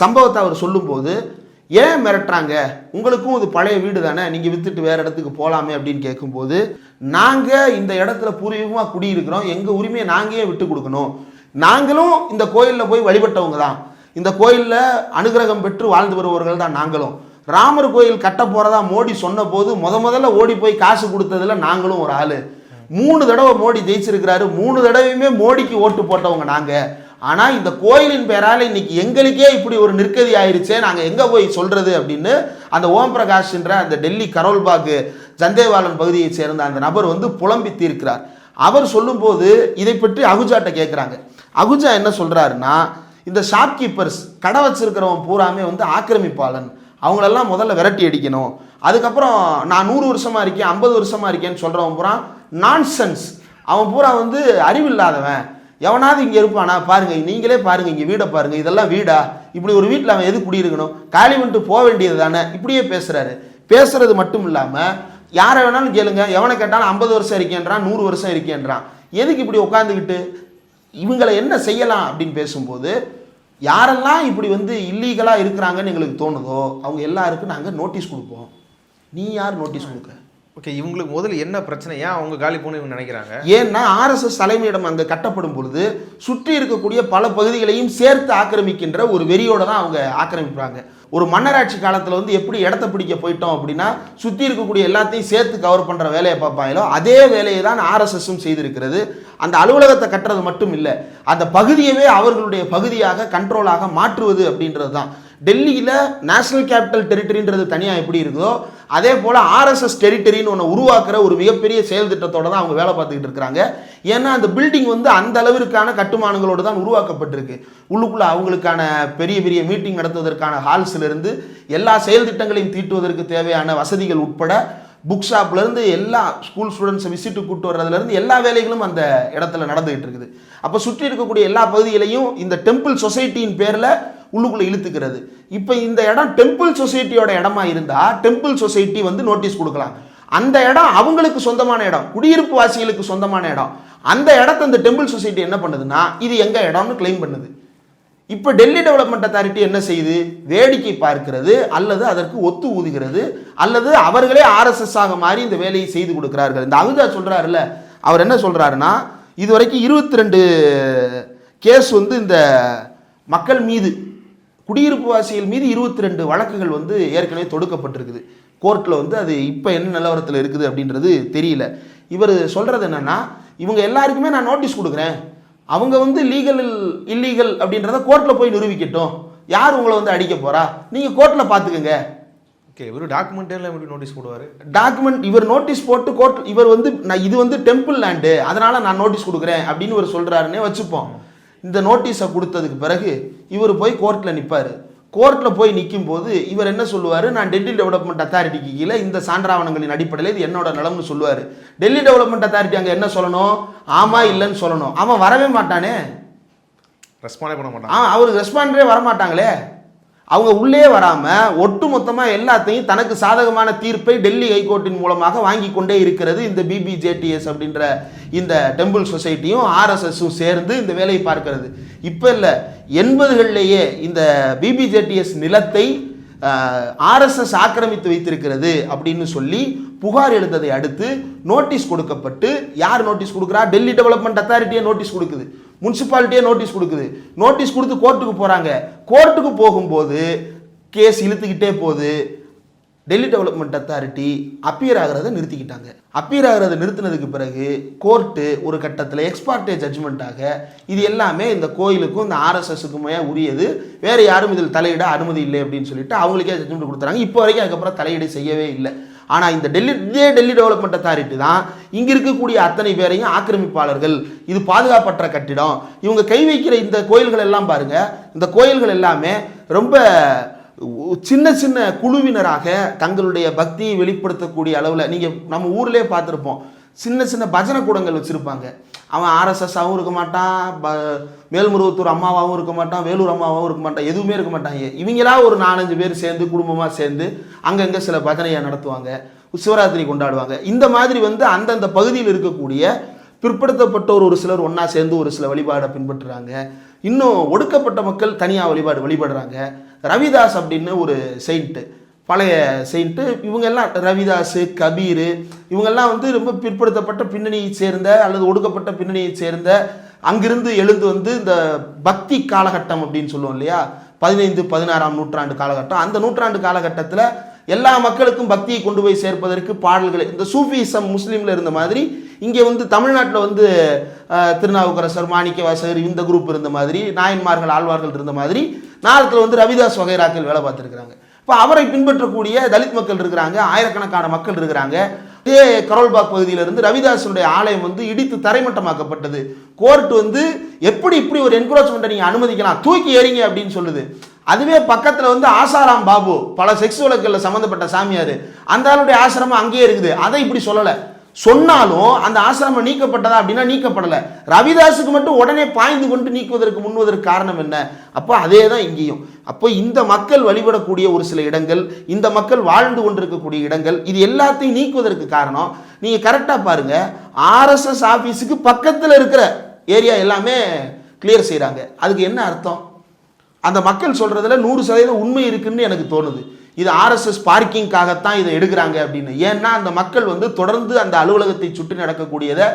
சம்பவத்தை அவர் சொல்லும்போது ஏன் மிரட்டுறாங்க? உங்களுக்கும் இது பழைய வீடு தானே, நீங்கள் விற்றுட்டு வேறு இடத்துக்கு போகலாமே அப்படின்னு கேட்கும்போது, நாங்கள் இந்த இடத்துல பூர்வீகமாக குடியிருக்கிறோம், எங்கள் உரிமையை நாங்களே விட்டு கொடுக்கணும், நாங்களும் இந்த கோயிலில் போய் வழிபட்டவங்க தான், இந்த கோயிலில் அனுகிரகம் பெற்று வாழ்ந்து வருபவர்கள் தான் நாங்களும். ராமர் கோயில் கட்ட போகிறதா மோடி சொன்ன போது முதல்ல ஓடி போய் காசு கொடுத்ததில் நாங்களும் ஒரு ஆள். 3 தடவை மோடி ஜெயிச்சிருக்கிறாரு, 3 தடவையுமே மோடிக்கு ஓட்டு போட்டவங்க நாங்கள். ஆனால் இந்த கோயிலின் பேரால் இன்னைக்கு எங்களுக்கே இப்படி ஒரு நிற்கதி ஆயிடுச்சே, நாங்கள் எங்கே போய் சொல்கிறது அப்படின்னு அந்த ஓம் பிரகாஷ்ன்ற அந்த டெல்லி கரோல்பாக் ஜந்தேவாலன் பகுதியை சேர்ந்த அந்த நபர் வந்து புலம்பி தீர்க்கிறார். அவர் சொல்லும்போது இதை பற்றி அகுஜாட்ட கேட்குறாங்க. அகுஜா என்ன சொல்கிறாருன்னா, இந்த ஷாப்கீப்பர்ஸ் கடை வச்சிருக்கிறவன் பூராமே வந்து ஆக்கிரமிப்பாளன், அவங்களெல்லாம் முதல்ல விரட்டி அடிக்கணும். அதுக்கப்புறம் நான் 100 வருஷமாக இருக்கேன் 50 வருஷமாக இருக்கேன்னு சொல்கிறவன் பூரா நான்சென்ஸ், அவன் பூரா வந்து அறிவில்லாதவன், எவனாவது இங்கே இருப்பானா பாருங்க, நீங்களே பாருங்க, இங்கே வீடை பாருங்க, இதெல்லாம் வீடா, இப்படி ஒரு வீட்டில் அவன் எது குடியிருக்கணும், காலி வந்துட்டு போக வேண்டியது தானே, இப்படியே பேசுறாரு. பேசுறது மட்டும் இல்லாமல் யாரை வேணாலும் கேளுங்க, எவனை கேட்டாலும் 50 வருஷம் இருக்கேன்றான் 100 வருஷம் இருக்கேன்றான். எதுக்கு இப்படி உட்காந்துக்கிட்டு இவங்களை என்ன செய்யலாம் அப்படின்னு பேசும்போது, யாரெல்லாம் இப்படி வந்து இல்லீகலாக இருக்கிறாங்கன்னு எங்களுக்கு தோணுதோ அவங்க எல்லாருக்கும் நாங்கள் நோட்டீஸ் கொடுப்போம். நீ யார் நோட்டீஸ் கொடுக்க? ஓகே, இவங்களுக்கு முதல்ல என்ன பிரச்சனை, ஏன் அவங்க காலி போகணும் இவங்க நினைக்கிறாங்க? ஏன்னா ஆர்எஸ்எஸ் தலைமையிடம் அங்கே கட்டப்படும் பொழுது சுற்றி இருக்கக்கூடிய பல பகுதிகளையும் சேர்த்து ஆக்கிரமிக்கின்ற ஒரு வெறியோட தான் அவங்க ஆக்கிரமிப்பாங்க. ஒரு மன்னராட்சி காலத்தில் வந்து எப்படி இடத்த பிடிக்க போயிட்டோம் அப்படின்னா சுற்றி இருக்கக்கூடிய எல்லாத்தையும் சேர்த்து கவர் பண்ணுற வேலையை பார்ப்பாங்களோ அதே வேலையை தான் ஆர்எஸ்எஸும் செய்திருக்கிறது. அந்த அலுவலகத்தை கட்டுறது மட்டும் இல்லை, அந்த பகுதியவே அவர்களுடைய பகுதியாக கண்ட்ரோலாக மாற்றுவது அப்படின்றது தான். டெல்லியில் நேஷனல் கேபிட்டல் டெரிட்டரின்றது தனியாக எப்படி இருக்குதோ அதே போல் ஆர்எஸ்எஸ் டெரிட்டரின்னு ஒன்று உருவாக்குற ஒரு மிகப்பெரிய செயல் திட்டத்தோடு தான் அவங்க வேலை பார்த்துக்கிட்டு இருக்கிறாங்க. ஏன்னா அந்த பில்டிங் வந்து அந்த அளவிற்கான கட்டுமானங்களோடு தான் உருவாக்கப்பட்டிருக்கு. உள்ளுக்குள்ளே அவங்களுக்கான பெரிய பெரிய மீட்டிங் நடத்துவதற்கான ஹால்ஸிலிருந்து எல்லா செயல் திட்டங்களையும் தீட்டுவதற்கு தேவையான வசதிகள் உட்பட புக் ஷாப்லேருந்து எல்லா ஸ்கூல் ஸ்டூடெண்ட்ஸை விசிட்டு கூப்பிட்டு வர்றதுலேருந்து எல்லா வேலைகளும் அந்த இடத்துல நடந்துகிட்டு இருக்குது. அப்போ சுற்றி இருக்கக்கூடிய எல்லா பகுதிகளையும் இந்த டெம்பிள் சொசைட்டியின் பேரில் உள்ளுக்குள்ளே இழுத்துக்கிறது. இப்போ இந்த இடம் டெம்பிள் சொசைட்டியோட இடமா இருந்தால் டெம்பிள் சொசைட்டி வந்து நோட்டீஸ் கொடுக்கலாம். அந்த இடம் அவங்களுக்கு சொந்தமான இடம், குடியிருப்பு வாசிகளுக்கு சொந்தமான இடம். அந்த இடத்த இந்த டெம்பிள் சொசைட்டி என்ன பண்ணுதுன்னா இது எங்கள் இடம்னு கிளைம் பண்ணுது. இப்போ டெல்லி டெவலப்மெண்ட் அத்தாரிட்டி என்ன செய்யுது? வேடிக்கை பார்க்கிறது, அல்லது அதற்கு ஒத்து ஊதுகிறது, அல்லது அவர்களே ஆர்எஸ்எஸ் ஆக மாறி இந்த வேலையை செய்து கொடுக்கிறார்கள். இந்த அகுஜா சொல்றாருல்ல, அவர் என்ன சொல்றாருன்னா, இதுவரைக்கும் 22 கேஸ் வந்து இந்த மக்கள் மீது, குடியிருப்பு வாசிகள் மீது 22 வழக்குகள் வந்து ஏற்கனவே தொடுக்கப்பட்டிருக்குது கோர்ட்டில். வந்து அது இப்போ என்ன நிலவரத்தில் இருக்குது அப்படின்றது தெரியல. இவர் சொல்கிறது என்னன்னா, இவங்க எல்லாருக்குமே நான் நோட்டீஸ் கொடுக்குறேன், அவங்க வந்து லீகல் இல்லீகல் அப்படின்றத கோர்ட்டில் போய் நிரூபிக்கட்டும், யார் உங்களை வந்து அடிக்க போறா, நீங்கள் கோர்ட்டில் பார்த்துக்கங்க. ஓகே, இவர் டாக்குமெண்ட்டில் எப்படி நோட்டீஸ் போடுவார்? டாக்குமெண்ட் இவர் நோட்டீஸ் போட்டு கோர்ட், இவர் வந்து நான் இது வந்து டெம்பிள் லேண்டு அதனால நான் நோட்டீஸ் கொடுக்குறேன் அப்படின்னு இவர் சொல்கிறாருன்னே வச்சுப்போம். இந்த நோட்டீஸை கொடுத்ததுக்கு பிறகு இவர் போய் கோர்ட்டில் நிற்பார். கோர்ட்டில் போய் நிற்கும் போது இவர் என்ன சொல்லுவார்? நான் டெல்லி டெவலப்மெண்ட் அத்தாரிட்டிக்கு கீழே இந்த சான்றாவணங்களின் அடிப்படையில் இது என்னோட நிலம்னு சொல்லுவார். டெல்லி டெவலப்மெண்ட் அத்தாரிட்டி அங்கே என்ன சொல்லணும்? ஆமா இல்லைன்னு சொல்லணும். அவன் வரவே மாட்டானே, ரெஸ்பாண்டே பண்ண மாட்டான். அவருக்கு ரெஸ்பாண்டே வரமாட்டாங்களே. அவங்க உள்ளே வராமல் ஒட்டு மொத்தமாக எல்லாத்தையும் தனக்கு சாதகமான தீர்ப்பை டெல்லி ஹைகோர்ட்டின் மூலமாக வாங்கி கொண்டே இருக்கிறது இந்த பிபிஜேடிஎஸ் அப்படின்ற இந்த டெம்பிள் சொசைட்டியும் ஆர்எஸ்எஸும் சேர்ந்து இந்த வேலையை பார்க்கிறது. இப்போ இல்லை, 80களிலேயே இந்த பிபிஜேடிஎஸ் நிலத்தை ஆர்எஸ்எஸ் ஆக்கிரமித்து வைத்திருக்கிறது அப்படின்னு சொல்லி புகார் எழுந்ததை அடுத்து நோட்டீஸ் கொடுக்கப்பட்டு, யார் நோட்டீஸ் கொடுக்குறா? டெல்லி டெவலப்மெண்ட் அத்தாரிட்டியே நோட்டீஸ் கொடுக்குது, முனிசிபாலிட்டியே நோட்டீஸ் கொடுக்குது. நோட்டீஸ் கொடுத்து கோர்ட்டுக்கு போகிறாங்க. கோர்ட்டுக்கு போகும்போது கேஸ் இழுத்துக்கிட்டே போகுது. டெல்லி டெவலப்மெண்ட் அத்தாரிட்டி அப்பீர் ஆகிறத நிறுத்திக்கிட்டாங்க. அப்பீர் ஆகிறத நிறுத்தினதுக்கு பிறகு கோர்ட்டு ஒரு கட்டத்தில் எக்ஸ்பார்ட்டே ஜட்ஜ்மெண்ட்டாக இது எல்லாமே இந்த கோயிலுக்கும் இந்த ஆர்எஸ்எஸுக்குமே உரியது, வேறு யாரும் இதில் தலையிட அனுமதி இல்லை அப்படின்னு சொல்லிட்டு அவங்களுக்கே ஜட்ஜ்மெண்ட் கொடுத்துறாங்க. இப்போ வரைக்கும் அதுக்கப்புறம் தலையீடு செய்யவே இல்லை. ஆனால் இந்த டெல்லி டெவலப்மெண்ட் அத்தாரிட்டி தான் இங்கே இருக்கக்கூடிய அத்தனை பேரையும் ஆக்கிரமிப்பாளர்கள், இது பாதுகாப்பற்ற கட்டிடம், இவங்க கை வைக்கிற இந்த கோயில்கள் எல்லாம் பாருங்க, இந்த கோயில்கள் எல்லாமே ரொம்ப சின்ன சின்ன குழுவினராக தங்களுடைய பக்தியை வெளிப்படுத்தக்கூடிய அளவில், நீங்கள் நம்ம ஊர்லேயே பார்த்துருப்போம், சின்ன சின்ன பஜனை கூடங்கள் வச்சுருப்பாங்க. அவன் ஆர்எஸ்எஸ்ஸாகவும் இருக்க மாட்டான், மேல்முருகத்தூர் அம்மாவாகவும் இருக்க மாட்டான், வேலூர் அம்மாவாகவும் இருக்க மாட்டான், எதுவுமே இருக்க மாட்டாங்க. இவங்களா ஒரு 4-5 பேர் சேர்ந்து குடும்பமாக சேர்ந்து அங்கங்கே சில பஜனையை நடத்துவாங்க, சிவராத்திரி கொண்டாடுவாங்க. இந்த மாதிரி வந்து அந்தந்த பகுதியில் இருக்கக்கூடிய பிற்படுத்தப்பட்டோர் ஒரு சிலர் ஒன்றா சேர்ந்து ஒரு சில வழிபாடை பின்பற்றுறாங்க. இன்னும் ஒடுக்கப்பட்ட மக்கள் தனியாக வழிபாடுறாங்க. ரவிதாஸ் அப்படின்னு ஒரு செயின்ட்டு, பழைய செயின்ட்டு. இவங்கெல்லாம் ரவிதாஸ், கபீர், இவங்கெல்லாம் வந்து ரொம்ப பிற்படுத்தப்பட்ட பின்னணியை சேர்ந்த அல்லது ஒடுக்கப்பட்ட பின்னணியை சேர்ந்த, அங்கிருந்து எழுந்து வந்து இந்த பக்தி காலகட்டம் அப்படின்னு சொல்லுவோம் இல்லையா, 15-16ஆம் நூற்றாண்டு காலகட்டம். அந்த நூற்றாண்டு காலகட்டத்தில் எல்லா மக்களுக்கும் பக்தியை கொண்டு போய் சேர்ப்பதற்கு பாடல்கள், இந்த சூஃபிசம் முஸ்லீமில் இருந்த மாதிரி இங்கே வந்து தமிழ்நாட்டில் வந்து திருநாவுக்கரசர், மாணிக்க வாசகர் இந்த குரூப் இருந்த மாதிரி, நாயன்மார்கள், ஆழ்வார்கள் இருந்த மாதிரி நாளத்தில் வந்து ரவிதாஸ் வகைராக்கள் வேலை பார்த்துருக்குறாங்க. இப்போ அவரை பின்பற்றக்கூடிய தலித் மக்கள் இருக்கிறாங்க, ஆயிரக்கணக்கான மக்கள் இருக்கிறாங்க. இதே கரோல்பாக் பகுதியிலிருந்து ரவிதாசனுடைய ஆலயம் வந்து இடித்து தரைமட்டமாக்கப்பட்டது. கோர்ட் வந்து எப்படி இப்படி ஒரு என்க்ரோச்மெண்ட்டை நீங்கள் அனுமதிக்கலாம், தூக்கி எறிங்க அப்படின்னு சொல்லுது. அதுவே பக்கத்தில் வந்து ஆசாராம் பாபு, பல செக்ஸ் வழக்குகளில் சம்மந்தப்பட்ட சாமியார், அந்த ஆளுடைய ஆசிரமம் அங்கேயே இருக்குது. அதை இப்படி சொல்லலை. சொன்னாலும் அந்த ஆசிரமம் நீக்கப்பட்டதா அப்படின்னா நீக்கப்படலை. ரவிதாஸுக்கு மட்டும் உடனே பாய்ந்து கொண்டு நீக்குவதற்கு முன்வதற்கு காரணம் என்ன? அப்போ அதே தான் இங்கேயும். அப்போ இந்த மக்கள் வழிபடக்கூடிய ஒரு சில இடங்கள், இந்த மக்கள் வாழ்ந்து கொண்டிருக்கக்கூடிய இடங்கள், இது எல்லாத்தையும் நீக்குவதற்கு காரணம், நீங்கள் கரெக்டாக பாருங்கள், ஆர்எஸ்எஸ் ஆஃபீஸுக்கு பக்கத்தில் இருக்கிற ஏரியா எல்லாமே கிளியர் செய்கிறாங்க. அதுக்கு என்ன அர்த்தம்? அந்த மக்கள் சொல்கிறதுல 100% உண்மை இருக்குன்னு எனக்கு தோணுது. இது ஆர்எஸ்எஸ் பார்க்கிங்காகத்தான் இதை எடுக்கிறாங்க அப்படின்னு. ஏன்னா அந்த மக்கள் வந்து தொடர்ந்து அந்த அலுவலகத்தை சுற்றி நடக்கக்கூடியதை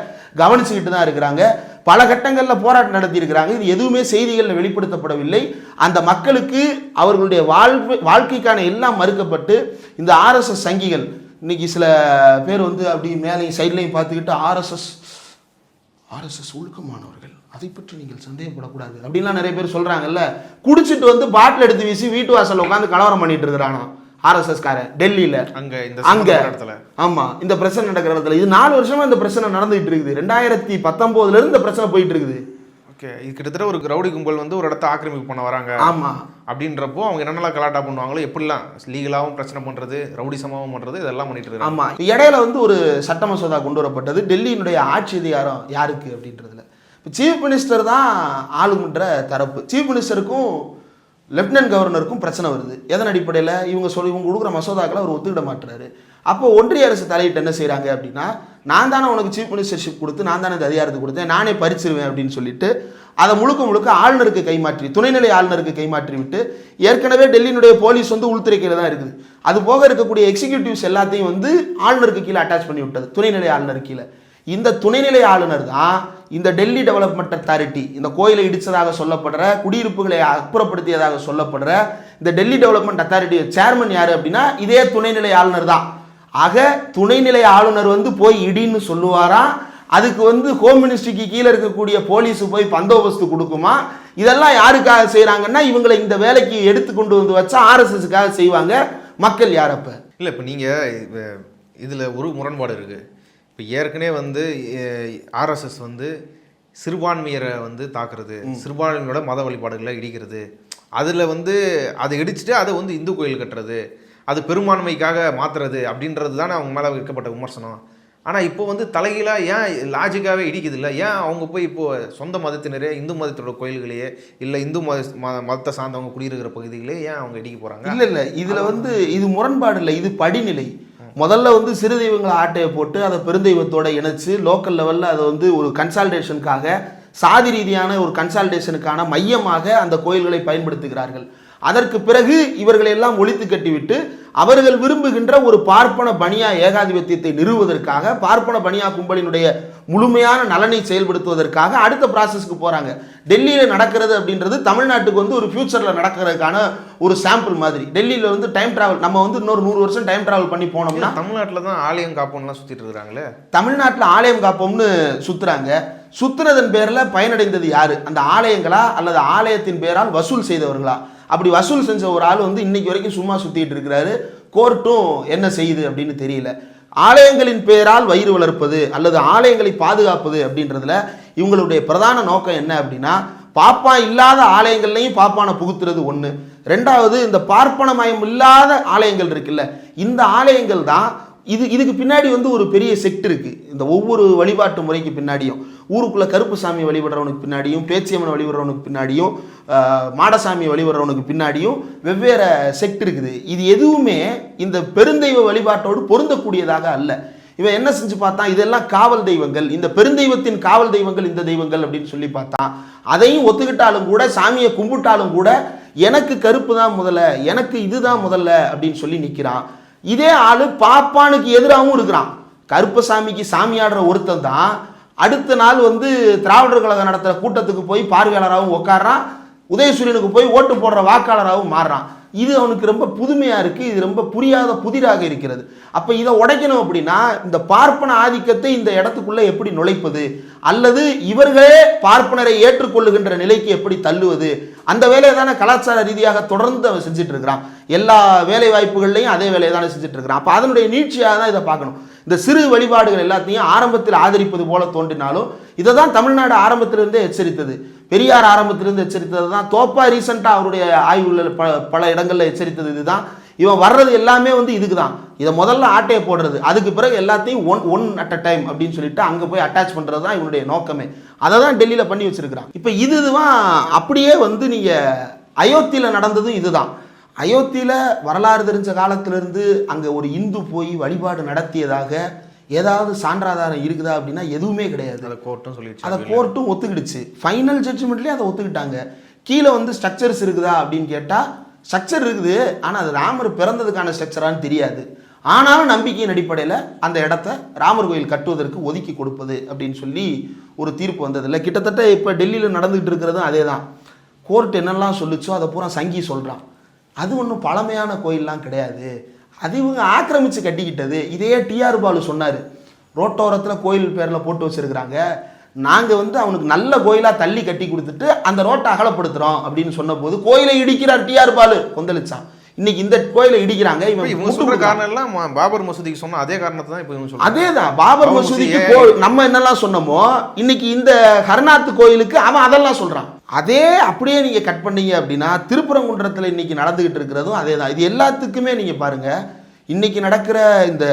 கவனிச்சுக்கிட்டு தான் இருக்கிறாங்க. பல கட்டங்களில் போராட்டம் நடத்தியிருக்கிறாங்க. இது எதுவுமே செய்திகளில் வெளிப்படுத்தப்படவில்லை. அந்த மக்களுக்கு அவர்களுடைய வாழ்க்கைக்கான எல்லாம் மறுக்கப்பட்டு இந்த ஆர்எஸ்எஸ் சங்கிகள் இன்னைக்கு சில பேர் வந்து அப்படி மேலேயும் சைட்லையும் பார்த்துக்கிட்டு ஆர்எஸ்எஸ் ஒழுக்கமானவர்கள், அதை பற்றி நீங்கள் சந்தேகப்படக்கூடாது அப்படின்லாம் நிறைய பேர் சொல்றாங்கல்ல. குடிச்சிட்டு வந்து பாட்டில் எடுத்து வீசி வீட்டு வாசல்ல உட்காந்து கலவரம் பண்ணிட்டு இருக்கிறானா ஆர்எஸ்எஸ் காரன் டெல்லியில. அங்க ஆமா, இந்த பிரச்சனை நடக்கிற இடத்துல இது 4 வருஷமா இந்த பிரச்சனை நடந்துட்டு இருக்குது. 2019 இருந்து இந்த பிரச்சனை போயிட்டு இருக்குது. ஓகே, இது கிட்டத்தட்ட ஒரு ரவுடி கும்பல் வந்து ஒரு இடத்த ஆக்கிரமிப்பு பண்ண வராங்க. ஆமா, அப்படின்றப்போ அவங்க என்னென்னலாம் கலாட்டா பண்ணுவாங்களோ, எப்படிலாம் லீகலாகவும் பிரச்சனை பண்ணுறது, ரவுடிசமாகவும் பண்ணுறது, இதெல்லாம் பண்ணிட்டு இருக்காங்க. ஆமாம், இடையில வந்து ஒரு சட்ட மசோதா கொண்டு வரப்பட்டது டெல்லியினுடைய ஆட்சி அதிகாரம் யாருக்கு அப்படின்றதுல. இப்போ சீஃப் மினிஸ்டர் தான் ஆளுமன்ற தரப்பு. சீஃப் மினிஸ்டருக்கும் லெப்டினன்ட் கவர்னருக்கும் பிரச்சனை வருது. எதன் அடிப்படையில்? இவங்க கொடுக்குற மசோதாக்களை அவர் ஒத்துக்கிட மாட்டுறாரு. அப்போ ஒன்றிய அரசு தலையிட்டு என்ன செய்கிறாங்க அப்படின்னா, நான் தானே உனக்கு சீஃப் மினிஸ்டர்ஷிப் கொடுத்து நான் தானே இந்த அதிகாரத்தை கொடுத்தேன், நானே பறிச்சிருவேன் அப்படின்னு சொல்லிட்டு அதை முழுக்க ஆளுநருக்கு கைமாற்றி, துணைநிலை ஆளுநருக்கு கைமாற்றி விட்டு, ஏற்கனவே டெல்லியினுடைய போலீஸ் வந்து உள்துறை கீழே தான் இருக்குது, அது போக இருக்கக்கூடிய எக்ஸிக்யூட்டிவ்ஸ் எல்லாத்தையும் வந்து ஆளுநருக்கு கீழே அட்டாச் பண்ணி விட்டது, துணைநிலை ஆளுநர் கீழே. இந்த துணைநிலை ஆளுநர் தான் இந்த டெல்லி டெவலப்மெண்ட் அத்தாரிட்டி, இந்த கோயிலை இடித்ததாக சொல்லப்படுற, குடியிருப்புகளை அப்புறப்படுத்தியதாக சொல்லப்படுற இந்த டெல்லி டெவலப்மெண்ட் அத்தாரிட்டி சேர்மன் யார் அப்படின்னா இதே துணைநிலை ஆளுநர் தான். ஆக துணைநிலை ஆளுநர் வந்து போய் இடின்னு சொல்லுவாராம், அதுக்கு வந்து ஹோம் மினிஸ்ட்ரிக்கு கீழே இருக்கக்கூடிய போலீஸு போய் பந்தோபஸ்து கொடுக்குமா? இதெல்லாம் யாருக்காக செய்கிறாங்கன்னா இவங்களை இந்த வேலைக்கு எடுத்து கொண்டு வந்து வச்சா ஆர்எஸ்எஸ்க்காக செய்வாங்க. மக்கள் யார் அப்போ? இல்லை, இப்போ நீங்கள் இதில் ஒரு முரண்பாடு இருக்குது. இப்போ ஏற்கனவே வந்து ஆர்எஸ்எஸ் வந்து சிறுபான்மையரை வந்து தாக்குறது, சிறுபான்மையோட மத வழிபாடுகளை இடிக்கிறது, அதில் வந்து அதை இடிச்சுட்டு அதை வந்து இந்து கோயில் கட்டுறது, அது பெரும்பான்மைக்காக மாற்றுறது அப்படின்றது தானே அவங்க மேலே வைக்கப்பட்ட விமர்சனம். ஆனால் இப்போ வந்து தலைகீழாக ஏன் லாஜிக்காகவே இடிக்குது இல்லை? ஏன் அவங்க போய் இப்போது சொந்த மதத்தினரே, இந்து மதத்தோட கோயில்களையே, இல்லை இந்து மதத்தை சார்ந்தவங்க குடியிருக்கிற பகுதிகளே ஏன் அவங்க இடிக்க போகிறாங்க? இல்லை, இதில் வந்து இது முரண்பாடு இல்லை, இது படிநிலை. முதல்ல வந்து சிறு தெய்வங்களை ஆட்டையை போட்டு அதை பெருந்தெய்வத்தோட இணைச்சு லோக்கல் லெவலில் அதை வந்து ஒரு கன்சால்டேஷனுக்காக, சாதி ரீதியான ஒரு கன்சால்டேஷனுக்கான மையமாக அந்த கோயில்களை பயன்படுத்துகிறார்கள். அதற்கு பிறகு இவர்களை எல்லாம் ஒழித்து கட்டிவிட்டு அவர்கள் விரும்புகின்ற ஒரு பார்ப்பன பனியா ஏகாதிபத்தியத்தை நிறுவுவதற்காக, பார்ப்பன பனியா கும்பலினுடைய முழுமையான நலனை செயல்படுத்துவதற்காக அடுத்த ப்ராசஸ்க்கு போகிறாங்க. டெல்லியில் நடக்கிறது அப்படின்றது தமிழ்நாட்டுக்கு வந்து ஒரு ஃபியூச்சரில் நடக்கிறதுக்கான ஒரு சாம்பிள் மாதிரி. டெல்லியில் வந்து டைம் ட்ராவல், நம்ம வந்து இன்னொரு 100 வருஷம் டைம் ட்ராவல் பண்ணி போனோம்னா, தமிழ்நாட்டில் தான் ஆலயம் காப்போம்லாம் சுற்றிட்டு இருக்கிறாங்களே, தமிழ்நாட்டில் ஆலயம் காப்போம்னு சுற்றுறாங்க. சுற்றுனதன் பேரில் பயனடைந்தது யார்? அந்த ஆலயங்களா அல்லது ஆலயத்தின் பேரால் வசூல் செய்தவர்களா? அப்படி வசூல் செஞ்ச ஒரு ஆள் வந்து இன்னைக்கு வரைக்கும் சும்மா சுற்றிட்டு இருக்கிறாரு. கோர்ட்டும் என்ன செய்யுது அப்படின்னு தெரியல. ஆலயங்களின் பெயரால் வயிறு வளர்ப்பது அல்லது ஆலயங்களை பாதுகாப்பது அப்படின்றதுல இவங்களுடைய பிரதான நோக்கம் என்ன அப்படின்னா, பாப்பா இல்லாத ஆலயங்கள்லையும் பாப்பானை புகுத்துறது ஒன்று. ரெண்டாவது, இந்த பார்ப்பனமயம் இல்லாத ஆலயங்கள் இருக்குல்ல, இந்த ஆலயங்கள் தான் இதுக்கு பின்னாடி வந்து ஒரு பெரிய செக்ட் இருக்குது. இந்த ஒவ்வொரு வழிபாட்டு முறைக்கு பின்னாடியும், ஊருக்குள்ளே கருப்புசாமி வழிபடுறவனுக்கு பின்னாடியும், பேச்சியம்மனை வழிபடுறவனுக்கு பின்னாடியும், மாடசாமி வழிபடுறவனுக்கு பின்னாடியும் வெவ்வேறு செக்ட் இருக்குது. இது எதுவுமே இந்த பெருந்தெய்வ வழிபாட்டோடு பொருந்தக்கூடியதாக அல்ல. இவன் என்ன செஞ்சு பார்த்தான், இதெல்லாம் காவல் தெய்வங்கள், இந்த பெருந்தெய்வத்தின் காவல் தெய்வங்கள் இந்த தெய்வங்கள் அப்படின்னு சொல்லி பார்த்தான். அதையும் ஒத்துக்கிட்டாலும் கூட, சாமியை கும்பிட்டாலும் கூட, எனக்கு கருப்பு தான் முதல்ல, எனக்கு இதுதான் முதல்ல அப்படின்னு சொல்லி நிற்கிறான். இதே ஆளு பாப்பானுக்கு எதிராகவும் இருக்கிறான். கருப்பசாமிக்கு சாமி ஆடுற ஒருத்தன் தான் அடுத்த நாள் வந்து திராவிடர் கழகம் நடத்துகிற கூட்டத்துக்கு போய் பார்வையாளராகவும் உட்காடுறான், உதயசூரியனுக்கு போய் ஓட்டு போடுற வாக்காளராகவும் மாறுறான். இது அவனுக்கு ரொம்ப புதுமையாக இருக்குது, இது ரொம்ப புரியாத புதிராக இருக்கிறது. அப்போ இதை உடைக்கணும் அப்படின்னா இந்த பார்ப்பன ஆதிக்கத்தை இந்த இடத்துக்குள்ளே எப்படி நுழைப்பது, அல்லது இவர்களே பார்ப்பனரை ஏற்றுக்கொள்ளுகின்ற நிலைக்கு எப்படி தள்ளுவது, அந்த வேலையை தானே கலாச்சார ரீதியாக தொடர்ந்து அவன் செஞ்சுட்டு இருக்கிறான். எல்லா வேலை வாய்ப்புகள்லையும் அதே வேலையை தானே செஞ்சுட்டு இருக்கிறான். அப்போ அதனுடைய நீட்சியாக தான் இதை பார்க்கணும். இந்த சிறு வழிபாடுகள் எல்லாத்தையும் ஆரம்பத்தில் ஆதரிப்பது போல தோன்றினாலும் இதை தான் தமிழ்நாடு ஆரம்பத்திலிருந்தே எச்சரித்தது. பெரியார் ஆரம்பத்திலிருந்து எச்சரித்தது தான். தோப்பா ரீசெண்டாக அவருடைய ஆய்வுகளில் பல இடங்களில் எச்சரித்தது இதுதான். இவன் வர்றது எல்லாமே வந்து இதுக்கு தான். இதை முதல்ல ஆட்டையை போடுறது, அதுக்கு பிறகு எல்லாத்தையும் ஒன் அட் அ டைம் அப்படின்னு சொல்லிட்டு அங்கே போய் அட்டாச் பண்ணுறது தான் இவனுடைய நோக்கமே. அதை தான் டெல்லியில் பண்ணி வச்சிருக்கிறான். இப்போ இதுதான் அப்படியே வந்து நீங்கள் அயோத்தியில் நடந்ததும் இதுதான். அயோத்தியில் வரலாறு தெரிஞ்ச காலத்திலிருந்து அங்கே ஒரு இந்து போய் வழிபாடு நடத்தியதாக ஏதாவது சான்றாதாரம் இருக்குதா அப்படின்னா எதுவுமே கிடையாது. அதை கோர்ட்டும் சொல்லிடுச்சு, அதை கோர்ட்டும் ஒத்துக்கிடுச்சு. ஃபைனல் ஜட்ஜ்மெண்ட்லேயே அதை ஒத்துக்கிட்டாங்க. கீழே வந்து ஸ்ட்ரக்சர்ஸ் இருக்குதா அப்படின்னு கேட்டால் ஸ்ட்ரக்சர் இருக்குது, ஆனால் அது ராமர் பிறந்ததுக்கான ஸ்ட்ரக்சரான்னு தெரியாது. ஆனாலும் நம்பிக்கையின் அடிப்படையில் அந்த இடத்த ராமர் கோயில் கட்டுவதற்கு ஒதுக்கி கொடுப்பது அப்படின்னு சொல்லி ஒரு தீர்ப்பு வந்ததில்லை. கிட்டத்தட்ட இப்போ டெல்லியில் நடந்துகிட்டு இருக்கிறதும் அதே தான். கோர்ட் என்னெல்லாம் சொல்லிச்சோ அதை பூரா சங்கி சொல்கிறான். அது ஒன்றும் பழமையான கோயிலெலாம் கிடையாது, அது இவங்க ஆக்கிரமித்து கட்டிக்கிட்டது. இதே டிஆர் பாலு சொன்னார், ரோட்டோரத்தில் கோயில் பேரில் போட்டு வச்சுருக்கிறாங்க, நாங்கள் வந்து அவனுக்கு நல்ல கோயிலாக தள்ளி கட்டி கொடுத்துட்டு அந்த ரோட்டை அகலப்படுத்துகிறோம் அப்படின்னு சொன்ன போது கோயிலை இடிக்கிறார் டிஆர் பாலு, கொந்தளிச்சான். இன்னைக்கு இந்த கோயிலை இடிக்கிறாங்க. இவங்க சொல்ற காரணம் எல்லாம் பாபர் மசூதிக்கு சொன்ன அதே காரணத்தை தான் இப்போ இவங்க சொல்றாங்க. அதே தான் பாபர் மசூதிக்கு நம்ம என்னெல்லாம் சொன்னோமோ இன்னைக்கு இந்த ஹர்நாத் கோயிலுக்கு அவன் அதெல்லாம் சொல்றான். அதே அப்படியே நீங்க கட் பண்ணீங்க அப்படின்னா திருப்பரங்குன்றத்தில் இன்னைக்கு நடந்துகிட்டு இருக்கிறதும் அதே தான். இது எல்லாத்துக்குமே நீங்க பாருங்க, இன்னைக்கு நடக்கிற இந்த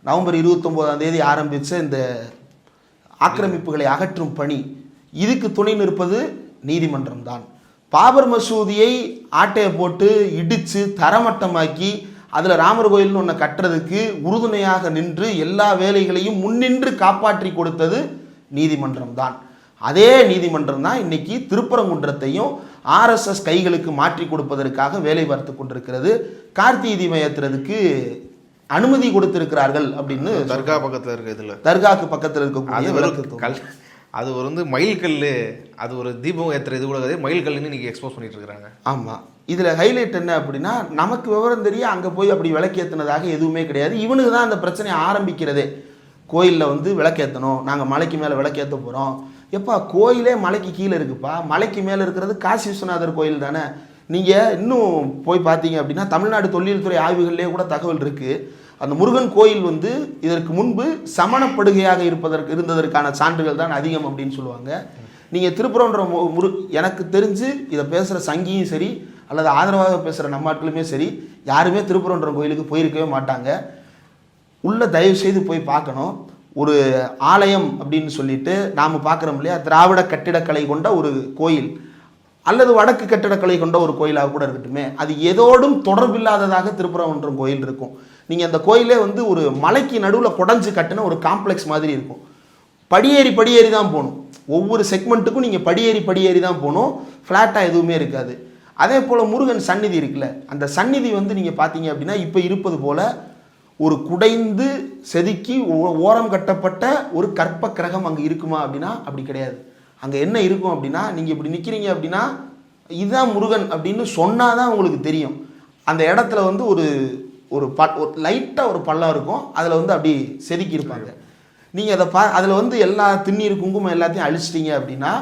நவம்பர் 29ஆம் தேதி ஆரம்பிச்ச இந்த ஆக்கிரமிப்புகளை அகற்றும் பணி, இதுக்கு துணை நிற்பது நீதிமன்றம் தான். பாபர் மசூதியை ஆட்டையை போட்டு இடித்து தரமட்டமாக்கி அதில் ராமர் கோயில்னு ஒன்று கட்டுறதுக்கு உறுதுணையாக நின்று எல்லா வேலைகளையும் முன்னின்று காப்பாற்றி கொடுத்தது நீதிமன்றம் தான். அதே நீதிமன்றம் தான் இன்னைக்கு திருப்பரங்குன்றத்தையும் ஆர்எஸ்எஸ் கைகளுக்கு மாற்றி கொடுப்பதற்காக வேலை பார்த்து கொண்டிருக்கிறது. கார்த்திகை தீபம் ஏற்றுறதுக்கு அனுமதி கொடுத்திருக்கிறார்கள் அப்படின்னு தர்கா பக்கத்தில் இருக்க இதில் தர்காக்கு பக்கத்தில் இருக்கக்கூடிய அது ஒரு வந்து மயில்கல், அது ஒரு தீபம் ஏற்றுற இது கூட மயில்கல்னு இன்னைக்கு எக்ஸ்போஸ் பண்ணிட்டு இருக்கிறாங்க. ஆமாம், இதில் ஹைலைட் என்ன அப்படின்னா நமக்கு விவரம் தெரிய அங்கே போய் அப்படி விளக்கேற்றினதாக எதுவுமே கிடையாது. இவனுக்கு தான் அந்த பிரச்சனையை ஆரம்பிக்கிறதே. கோயிலில் வந்து விளக்கேற்றணும், நாங்கள் மலைக்கு மேலே விளக்கேற்ற போகிறோம். எப்பா கோயிலே மலைக்கு கீழே இருக்குப்பா, மலைக்கு மேலே இருக்கிறது காசி விஸ்வநாதர் கோயில் தானே. நீங்கள் இன்னும் போய் பார்த்தீங்க அப்படின்னா தமிழ்நாடு தொல்லியல் ஆய்வுகள்லேயே கூட தகவல் இருக்குது. அந்த முருகன் கோயில் வந்து இதற்கு முன்பு சமணப்படுகையாக இருந்ததற்கான சான்றுகள் தான் அதிகம் அப்படின்னு சொல்லுவாங்க. நீங்கள் திருப்பரங்குன்றம் எனக்கு தெரிஞ்சு இதை பேசுகிற சங்கியும் சரி அல்லது ஆதரவாக பேசுகிற நம்மாட்களுமே சரி யாருமே திருப்பரங்குன்றம் கோயிலுக்கு போயிருக்கவே மாட்டாங்க. உள்ள தயவு செய்து போய் பார்க்கணும். ஒரு ஆலயம் அப்படின்னு சொல்லிட்டு நாம் பார்க்குறோம் இல்லையா, திராவிட கட்டிடக்கலை கொண்ட ஒரு கோயில் அல்லது வடக்கு கட்டிடக்கலை கொண்ட ஒரு கோயிலாக கூட இருக்கட்டுமே, அது எதோடும் தொடர்பில்லாததாக திருப்பரங்குன்றம் கோயில் இருக்கும். நீங்கள் அந்த கோயிலே வந்து ஒரு மலைக்கு நடுவில் குடஞ்சி கட்டின ஒரு காம்ப்ளெக்ஸ் மாதிரி இருக்கும். படியேறி தான் போகணும். ஒவ்வொரு செக்மெண்ட்டுக்கும் நீங்கள் படியேறி தான் போகணும். ஃப்ளாட்டாக எதுவுமே இருக்காது. அதே போல் முருகன் சந்நிதி இருக்குல்ல, அந்த சந்நிதி வந்து நீங்கள் பார்த்தீங்க அப்படின்னா இப்போ இருப்பது போல் ஒரு குடைந்து செதுக்கி ஓரம் கட்டப்பட்ட ஒரு கற்ப கிரகம் அங்கே இருக்குமா அப்படின்னா அப்படி கிடையாது. அங்கே என்ன இருக்கும் அப்படின்னா நீங்கள் இப்படி நிற்கிறீங்க அப்படின்னா இதுதான் முருகன் அப்படின்னு சொன்னால் தான் உங்களுக்கு தெரியும். அந்த இடத்துல வந்து ஒரு லைட்டாக ஒரு பள்ளம் இருக்கும், அதில் வந்து அப்படி செதுக்கி இருப்பாங்க. நீங்கள் அதை அதில் வந்து எல்லா திண்ணீர் குங்குமம் எல்லாத்தையும் அழிச்சிட்டிங்க அப்படின்னா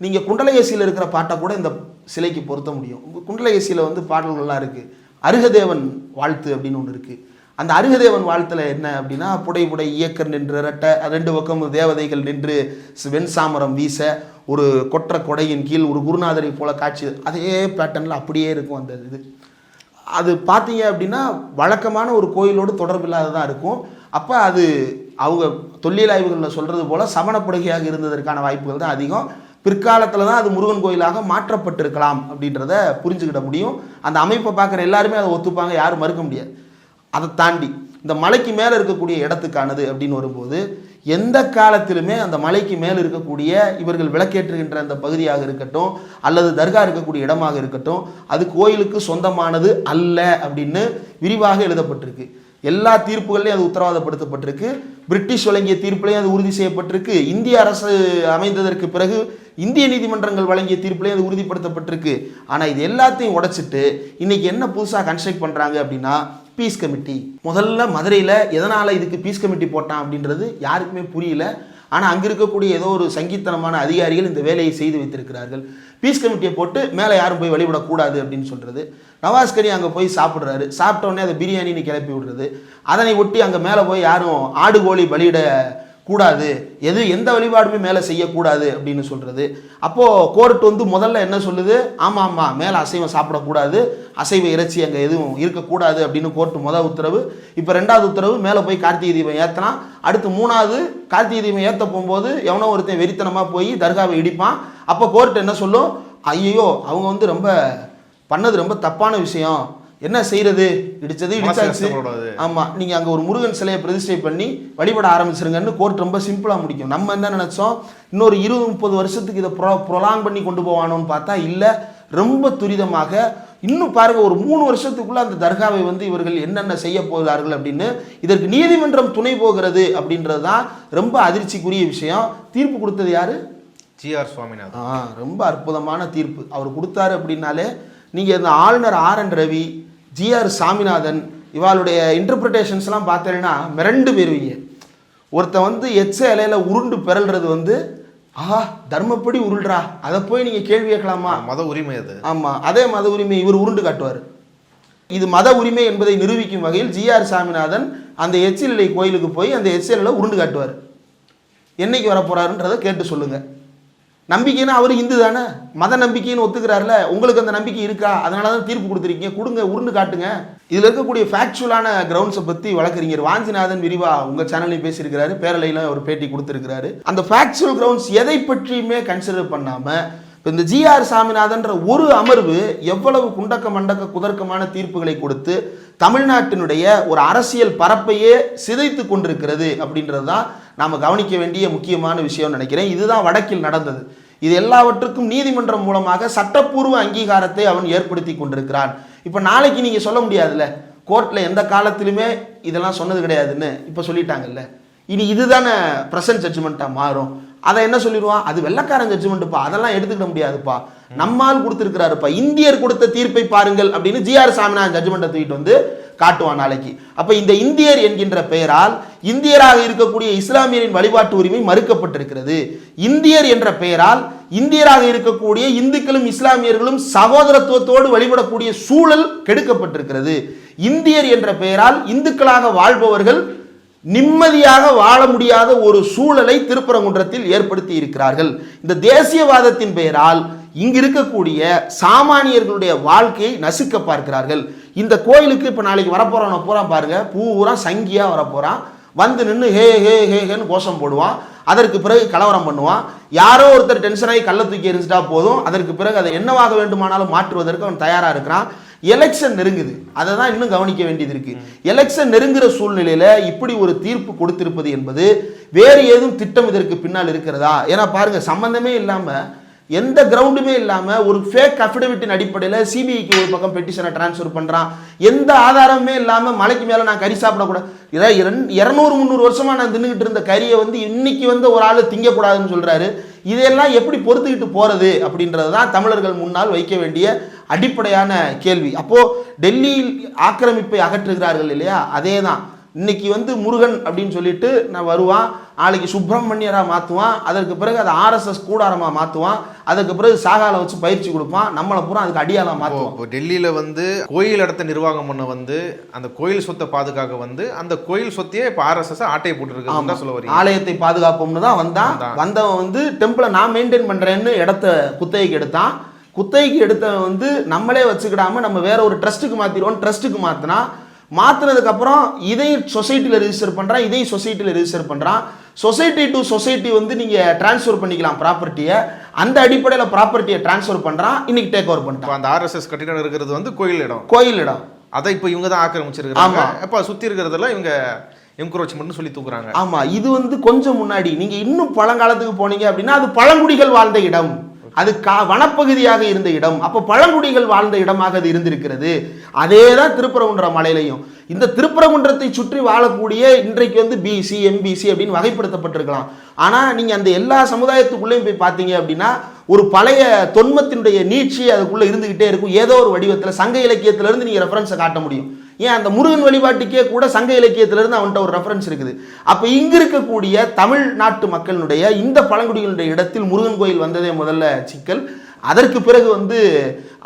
நீங்கள் குண்டலகேசியில் இருக்கிற பாட்டை கூட இந்த சிலைக்கு பொருத்த முடியும். குண்டலகேசியில் வந்து பாடல்கள்லாம் இருக்குது. அருகதேவன் வாழ்த்து அப்படின்னு ஒன்று இருக்குது. அந்த அருகதேவன் வாழ்த்துல என்ன அப்படின்னா புடை புடை இயக்கர் நின்று ரெட்ட ரெண்டு பக்கம் தேவதைகள் நின்று வெண்சாமரம் வீச ஒரு கொற்ற கொடையின் கீழ் ஒரு குருநாதரை போல காட்சி, அதே பேட்டர்னில் அப்படியே இருக்கும் அந்த இது. அது பார்த்தீங்க அப்படின்னா வழக்கமான ஒரு கோயிலோடு தொடர்பில்லாததான் இருக்கும். அப்போ அது அவங்க தொல்லியல் ஆய்வுகளில் சொல்கிறது போல் சமணப்படுகையாக இருந்ததற்கான வாய்ப்புகள் தான் அதிகம். பிற்காலத்தில் தான் அது முருகன் கோயிலாக மாற்றப்பட்டிருக்கலாம் அப்படின்றத புரிஞ்சுக்கிட முடியும். அந்த அமைப்பை பார்க்குற எல்லாருமே அதை ஒத்துப்பாங்க, யாரும் மறுக்க முடியாது. அதை தாண்டி இந்த மலைக்கு மேலே இருக்கக்கூடிய இடத்துக்கானது அப்படின்னு வரும்போது எந்த காலத்திலுமே அந்த மலைக்கு மேல் இருக்கக்கூடிய இவர்கள் விளக்கேற்றுகின்ற அந்த பகுதியாக இருக்கட்டும் அல்லது தர்கா இருக்கக்கூடிய இடமாக இருக்கட்டும் அது கோயிலுக்கு சொந்தமானது அல்ல அப்படின்னு விரிவாக எழுதப்பட்டிருக்கு. எல்லா தீர்ப்புகள்லையும் அது உத்தரவாதப்படுத்தப்பட்டிருக்கு. பிரிட்டிஷ் வழங்கிய தீர்ப்புலையும் அது உறுதி செய்யப்பட்டிருக்கு. இந்திய அரசு அமைந்ததற்கு பிறகு இந்திய நீதிமன்றங்கள் வழங்கிய தீர்ப்புலையும் அது உறுதிப்படுத்தப்பட்டிருக்கு. ஆனால் இது எல்லாத்தையும் உடைச்சிட்டு இன்னைக்கு என்ன புதுசாக கன்ஸ்ட்ரக்ட் பண்ணுறாங்க அப்படின்னா பீஸ் கமிட்டி. முதல்ல மதுரையில் எதனால் இதுக்கு பீஸ் கமிட்டி போட்டான் அப்படின்றது யாருக்குமே புரியல. ஆனால் அங்கே இருக்கக்கூடிய ஏதோ ஒரு சங்கீத்தனமான அதிகாரிகள் இந்த வேலையை செய்து வைத்திருக்கிறார்கள். பீஸ் கமிட்டியை போட்டு மேலே யாரும் போய் வழிபடக்கூடாது அப்படின்னு சொல்கிறது. நவாஸ்கரி அங்கே போய் சாப்பிட்றாரு, சாப்பிட்டோடனே அதை பிரியாணின்னு கிளப்பி விடுறது. அதனை ஒட்டி அங்கே மேலே போய் யாரும் ஆடு கோழி பலியிட கூடாது, எந்த வழிபாடுமே மேலே செய்யக்கூடாது அப்படின்னு சொல்கிறது. அப்போது கோர்ட் வந்து முதல்ல என்ன சொல்லுது, ஆமாம் மேலே அசைவம் சாப்பிடக்கூடாது, அசைவ இறைச்சி அங்கே எதுவும் இருக்கக்கூடாது அப்படின்னு கோர்ட்டு முதல் உத்தரவு. இப்போ 2வது உத்தரவு, மேலே போய் கார்த்திகை தீபம் ஏற்றலாம். அடுத்து 3வது கார்த்திகை தீபம் ஏற்ற போகும்போது எவனோ ஒருத்தன் வெறித்தனமாக போய் தர்காவை இடிப்பான். அப்போ கோர்ட் என்ன சொல்லும், ஐயோ அவங்க வந்து ரொம்ப பண்ணது ரொம்ப தப்பான விஷயம், என்ன செய்யறது, இடிச்சது இடிச்சாச்சு, ஆமா நீங்க அங்க ஒரு முருகன் சிலையை பிரதிஷ்டை பண்ணி வழிபட ஆரம்பிச்சிருங்கன்னு கோர்ட் ரொம்ப சிம்பிளா முடிக்கும். நம்ம என்ன நினைச்சோம், இன்னொரு 20-30 வருஷத்துக்கு இதை ப்ரொலாங் பண்ணி கொண்டு போவானோன்னு பார்த்தா இல்ல, ரொம்ப துரிதமாக இன்னும் பாருங்க ஒரு 3 வருஷத்துக்குள்ள அந்த தர்காவை வந்து இவர்கள் என்னென்ன செய்ய போகிறார்கள் அப்படின்னு இதற்கு நீதிமன்றம் துணை போகிறது அப்படின்றது தான் ரொம்ப அதிர்ச்சிக்குரிய விஷயம். தீர்ப்பு கொடுத்தது யாரு? ஜிஆர் சுவாமிநாதன். ரொம்ப அற்புதமான தீர்ப்பு அவர் கொடுத்தாரு. அப்படின்னாலே நீங்க இந்த ஆளுநர் ஆர்.என். ரவி, ஜிஆர் சாமிநாதன் இவாளுடைய இன்டர்பிரிட்டேஷன்ஸ்லாம் பார்த்தீங்கன்னா மிரண்டு போயிருவீங்க. ஒருத்தன் வந்து எச்ச இலையில உருண்டு பிறல்றது வந்து தர்மப்படி உருள்றா, அதை போய் நீங்க கேள்வி கேட்கலாமா? மத உரிமை அது. ஆமா, அதே மத உரிமை இவர் உருண்டு காட்டுவார். இது மத உரிமை என்பதை நிரூபிக்கும் வகையில் ஜிஆர் சாமிநாதன் அந்த எச்சிலை கோயிலுக்கு போய் அந்த எச்சில உருண்டு காட்டுவார். என்னைக்கு வர போறாருன்றதை கேட்டு சொல்லுங்க. நம்பிக்கைன்னா அவர் இந்து தானே, மத நம்பிக்கைன்னு ஒத்துக்கிறாருல, உங்களுக்கு அந்த நம்பிக்கை இருக்கா? அதனால தான் தீர்ப்பு கொடுத்துருக்கீங்க, கொடுங்க, உருண்டு காட்டுங்க. இதில் இருக்கக்கூடிய ஃபேக்சுவலான கிரவுண்ட்ஸை பற்றி வழக்கறிஞர் வாஞ்சிநாதன் விரிவா உங்கள் சேனல்லையும் பேசியிருக்கிறாரு, பேரலையிலும் ஒரு பேட்டி கொடுத்துருக்கிறாரு. அந்த ஃபேக்சுவல் கிரவுண்ட்ஸ் எதை பற்றியுமே கன்சிடர் பண்ணாமல் இப்போ இந்த ஜிஆர் சாமிநாதன்ற ஒரு அமர்வு எவ்வளவு குண்டக்க மண்டக்க குதர்க்கமான தீர்ப்புகளை கொடுத்து தமிழ்நாட்டினுடைய ஒரு அரசியல் பரப்பையே சிதைத்து கொண்டிருக்கிறது அப்படின்றது தான் நாம் கவனிக்க வேண்டிய முக்கியமான விஷயம் நினைக்கிறேன். இதுதான் வடக்கில் நடந்தது. இது எல்லாவற்றுக்கும் நீதிமன்றம் மூலமாக சட்டப்பூர்வ அங்கீகாரத்தை அவன் ஏற்படுத்தி கொண்டிருக்கிறான். இப்போ நாளைக்கு நீங்கள் சொல்ல முடியாதுல்ல, கோர்ட்டில் எந்த காலத்திலுமே இதெல்லாம் சொன்னது கிடையாதுன்னு இப்போ சொல்லிட்டாங்கல்ல, இனி இதுதானே ப்ரெசன்ட் ஜட்ஜ்மெண்ட்டாக மாறும். அதை என்ன சொல்லிடுவான், அது வெள்ளக்காரன் ஜட்ஜ்மெண்ட்டுப்பா, அதெல்லாம் எடுத்துக்கிட முடியாதுப்பா, நம்மால் கொடுத்துருக்கிறாருப்பா, இந்தியர் கொடுத்த தீர்ப்பை பாருங்கள் அப்படின்னு ஜிஆர் சாமிநாதன் ஜட்ஜ்மெண்ட்டை தூக்கிட்டு வந்து காட்டுவான் நாளைக்கு. அப்ப இந்த இந்தியர் என்கின்ற பெயரால் இந்தியராக இருக்கக்கூடிய இஸ்லாமியரின் வழிபாட்டு உரிமை மறுக்கப்பட்டிருக்கிறது. இந்தியர் என்ற பெயரால் இந்தியராக இருக்கக்கூடிய இந்துக்களும் இஸ்லாமியர்களும் சகோதரத்துவத்தோடு வழிபடக்கூடிய சூழல் கெடுக்கப்பட்டிருக்கிறது. இந்தியர் என்ற பெயரால் இந்துக்களாக வாழ்பவர்கள் நிம்மதியாக வாழ முடியாத ஒரு சூழலை திருப்பரங்குன்றத்தில் ஏற்படுத்தி இருக்கிறார்கள். இந்த தேசியவாதத்தின் பெயரால் இங்கு இருக்கக்கூடிய சாமானியர்களுடைய வாழ்க்கையை நசுக்க பார்க்கிறார்கள். இந்த கோயிலுக்கு இப்போ நாளைக்கு வரப்போறான் பூரா பாருங்க, பூரா சங்கியா வரப்போறான், வந்து நின்று ஹே ஹே ஹேன்னு கோஷம் போடுவான், அதற்கு பிறகு கலவரம் பண்ணுவான். யாரோ ஒருத்தர் டென்ஷனாகி கள்ள தூக்கி எரிஞ்சிட்டா போதும், அதற்கு பிறகு அதை என்னவாக வேண்டுமானாலும் மாற்றுவதற்கு அவன் தயாரா இருக்கிறான். எலெக்ஷன் நெருங்குது, அதை தான் இன்னும் கவனிக்க வேண்டியது இருக்கு. எலெக்ஷன் நெருங்குற சூழ்நிலையில இப்படி ஒரு தீர்ப்பு கொடுத்திருப்பது என்பது வேறு ஏதும் திட்டம் இதற்கு பின்னால் இருக்கிறதா? ஏன்னா பாருங்க, சம்பந்தமே இல்லாம எந்த கிரவுண்டுமே இல்லாம ஒரு ஃபேக் அஃபிடவிட்டின் அடிப்படையில் சிபிஐக்கு ஒரு பக்கம் பெட்டிஷனை டிரான்ஸ்ஃபர் பண்றான். எந்த ஆதாரமே இல்லாம மலைக்கு மேல நான் கறி சாப்பிடக்கூடாது, 200-300 வருஷமா நான் தின்னுகிட்டு இருந்த கறியை வந்து இன்னைக்கு வந்து ஒரு ஆள் திங்கக்கூடாதுன்னு சொல்றாரு. இதெல்லாம் எப்படி பொறுத்துக்கிட்டு போறது அப்படின்றது தான் தமிழர்கள் முன்னால் வைக்க வேண்டிய அடிப்படையான கேள்வி. அப்போ டெல்லியில் ஆக்கிரமிப்பை அகற்றுகிறார்கள் இல்லையா, அதே தான் இன்னைக்கு வந்து முருகன் அப்படின்னு சொல்லிட்டு நான் வருவான், நாளைக்கு சுப்பிரமணியரா மாற்றுவான், அதற்கு பிறகு அதை ஆர்எஸ்எஸ் கூடாரமாக மாற்றுவான், அதுக்கு பிறகு சாகால வச்சு பயிற்சி கொடுப்பான், நம்மளை பூரா அதுக்கு அடியாலாம் மாற்றுவோம். இப்போ டெல்லியில் வந்து கோயில் இடத்த நிர்வாகம் பண்ண வந்து அந்த கோயில் சொத்தை பாதுகாக்க வந்து அந்த கோயில் சொத்தையே இப்போ ஆர்எஸ்எஸ் ஆட்டையை போட்டுருக்கு சொல்ல வரீங்க. ஆலயத்தை பாதுகாப்போம்னு தான் வந்தவன் வந்து டெம்பிளை நான் மெயின்டைன் பண்ணுறேன்னு இடத்த குத்தகைக்கு எடுத்தான். குத்தகைக்கு எடுத்தவன் வந்து நம்மளே வச்சுக்கிடாம நம்ம வேற ஒரு ட்ரஸ்ட்டுக்கு மாற்றிடுவோம், ட்ரஸ்ட்டுக்கு மாற்றினதுக்கு அப்புறம் இதையும் சொசைட்டியில் ரெஜிஸ்டர் பண்ணுறான், இதையும் சொசைட்டியில் ரெஜிஸ்டர் பண்ணுறான். சொசைட்டி டு சொசைட்டி வந்து நீங்கள் டிரான்ஸ்ஃபர் பண்ணிக்கலாம் ப்ராப்பர்ட்டியை, அந்த அடிப்படையில் ப்ராப்பர்ட்டியை டிரான்ஸ்ஃபர் பண்ணுறான், இன்னைக்கு டேக் ஓவர் பண்ணிட்டான். அந்த ஆர்எஸ்எஸ் கட்டிடம் இருக்கிறது வந்து கோயில் இடம், கோயில் இடம், அதை இப்போ இவங்க தான் ஆக்கிரமிச்சிருக்காங்க. அப்போ சுற்றி இருக்கிறதெல்லாம் இவங்க என்க்ரோச்மெண்ட் சொல்லி தூக்குறாங்க. ஆமா, இது வந்து கொஞ்சம் முன்னாடி. நீங்க இன்னும் பழங்காலத்துக்கு போனீங்க அப்படின்னா அது பழங்குடிகள் வாழ்ந்த இடம், அது வனப்பகுதியாக இருந்த இடம். அப்போ பழங்குடிகள் வாழ்ந்த இடமாக அது இருந்திருக்கிறது. அதே தான் திருப்பரங்குன்ற மலையிலையும். இந்த திருப்பரங்குன்றத்தை சுற்றி வாழக்கூடிய இன்றைக்கு வந்து பிசி எம்பிசி அப்படின்னு வகைப்படுத்தப்பட்டிருக்கலாம். ஆனால் நீங்கள் அந்த எல்லா சமுதாயத்துக்குள்ளேயும் போய் பார்த்தீங்க அப்படின்னா ஒரு பழைய தொன்மத்தினுடைய நீட்சி அதுக்குள்ளே இருந்துக்கிட்டே இருக்கும். ஏதோ ஒரு வடிவத்தில் சங்க இலக்கியத்திலிருந்து நீங்கள் ரெஃபரன்ஸை காட்ட முடியும். ஏன் அந்த முருகன் வழிபாட்டுக்கே கூட சங்க இலக்கியத்திலிருந்து அவன்கிட்ட ஒரு ரெஃபரன்ஸ் இருக்குது. அப்போ இங்கே இருக்கக்கூடிய தமிழ்நாட்டு மக்களினுடைய இந்த பழங்குடிகளுடைய இடத்தில் முருகன் கோயில் வந்ததே முதல்ல சிக்கல். அதற்கு பிறகு வந்து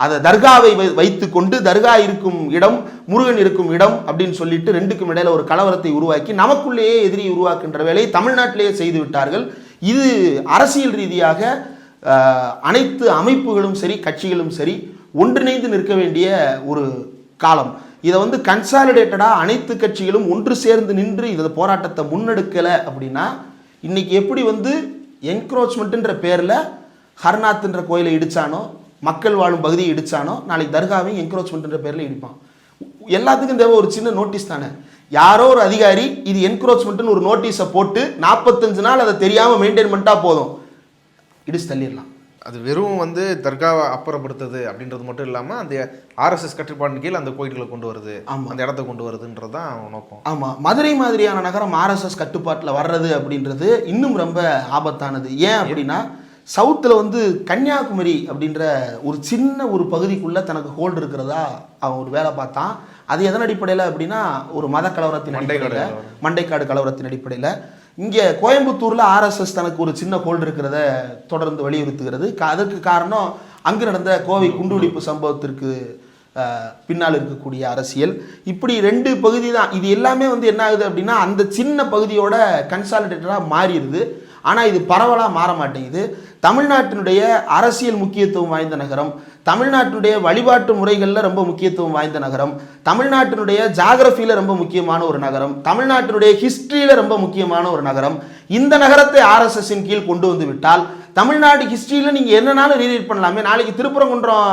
அதை தர்காவை வைத்து கொண்டு தர்கா இருக்கும் இடம் முருகன் இருக்கும் இடம் அப்படின்னு சொல்லிட்டு ரெண்டுக்கும் இடையில ஒரு கலவரத்தை உருவாக்கி நமக்குள்ளேயே எதிரி உருவாக்குகின்ற வேலையை தமிழ்நாட்டிலேயே செய்து விட்டார்கள். இது அரசியல் ரீதியாக அனைத்து அமைப்புகளும் சரி கட்சிகளும் சரி ஒன்றிணைந்து நிற்க வேண்டிய ஒரு காலம். இதை வந்து கன்சாலிடேட்டடாக அனைத்து கட்சிகளும் ஒன்று சேர்ந்து நின்று இந்த போராட்டத்தை முன்னெடுக்கலை அப்படின்னா இன்னைக்கு எப்படி வந்து என்க்ரோச்மெண்ட்டுன்ற பேரில் ஹர்நாத்ன்ற கோயிலை இடித்தானோ மக்கள் வாழும் பகுதியை இடித்தானோ நாளைக்கு தர்காவையும் என்க்ரோச்மெண்ட்ன்ற பேரில் இடிப்பான். எல்லாத்துக்கும் தேவை ஒரு சின்ன நோட்டீஸ் தானே. யாரோ ஒரு அதிகாரி இது என்க்ரோச்மெண்ட்னு ஒரு நோட்டீஸை போட்டு 45 நாள் அதை தெரியாமல் மெயின்டைன் பண்ணிட்டா போதும், இடிச்சு தள்ளிடலாம். அது வெறும் வந்து தர்காவை அப்புறப்படுத்துது அப்படின்றது மட்டும் இல்லாமல் அந்த ஆர்எஸ்எஸ் கட்டுப்பாட்டின் கீழ் அந்த கோயில்களை கொண்டு வருது, அந்த இடத்த கொண்டு வருதுன்றது தான் நோக்கம். ஆமாம், மதுரை மாதிரியான நகரம் ஆர்எஸ்எஸ் கட்டுப்பாட்டில் வர்றது அப்படின்றது இன்னும் ரொம்ப ஆபத்தானது. ஏன் அப்படின்னா சவுத்தில் வந்து கன்னியாகுமரி அப்படின்ற ஒரு சின்ன ஒரு பகுதிக்குள்ளே தனக்கு ஹோல்டு இருக்கிறதா அவன் ஒரு வேலை பார்த்தான். அது எதன் அடிப்படையில் அப்படின்னா ஒரு மத கலவரத்தின் அடிப்படையில், மண்டைக்காடு கலவரத்தின் அடிப்படையில். இங்கே கோயம்புத்தூரில் ஆர்எஸ்எஸ் தனக்கு ஒரு சின்ன ஹோல்டு இருக்கிறத தொடர்ந்து வலியுறுத்துகிறது. அதற்கு காரணம் அங்கு நடந்த கோவை குண்டுவெடிப்பு சம்பவத்திற்கு பின்னால் இருக்கக்கூடிய அரசியல். இப்படி 2 பகுதி தான். இது எல்லாமே வந்து என்ன ஆகுது அப்படின்னா அந்த சின்ன பகுதியோட கன்சாலிடேட்டடாக மாறிடுது. ஆனால் இது பரவலாக மாற மாட்டேங்குது. தமிழ்நாட்டினுடைய அரசியல் முக்கியத்துவம் வாய்ந்த நகரம், தமிழ்நாட்டினுடைய வழிபாட்டு முறைகளில் ரொம்ப முக்கியத்துவம் வாய்ந்த நகரம், தமிழ்நாட்டினுடைய ஜாகிரஃபியில் ரொம்ப முக்கியமான ஒரு நகரம், தமிழ்நாட்டினுடைய ஹிஸ்ட்ரியில் ரொம்ப முக்கியமான ஒரு நகரம். இந்த நகரத்தை ஆர்எஸ்எஸ்ஸின் கீழ் கொண்டு வந்து விட்டால் தமிழ்நாடு ஹிஸ்ட்ரியில் நீங்கள் என்னன்னாலும் ரீரீட் பண்ணலாமே. நாளைக்கு திருப்பரங்குன்றம்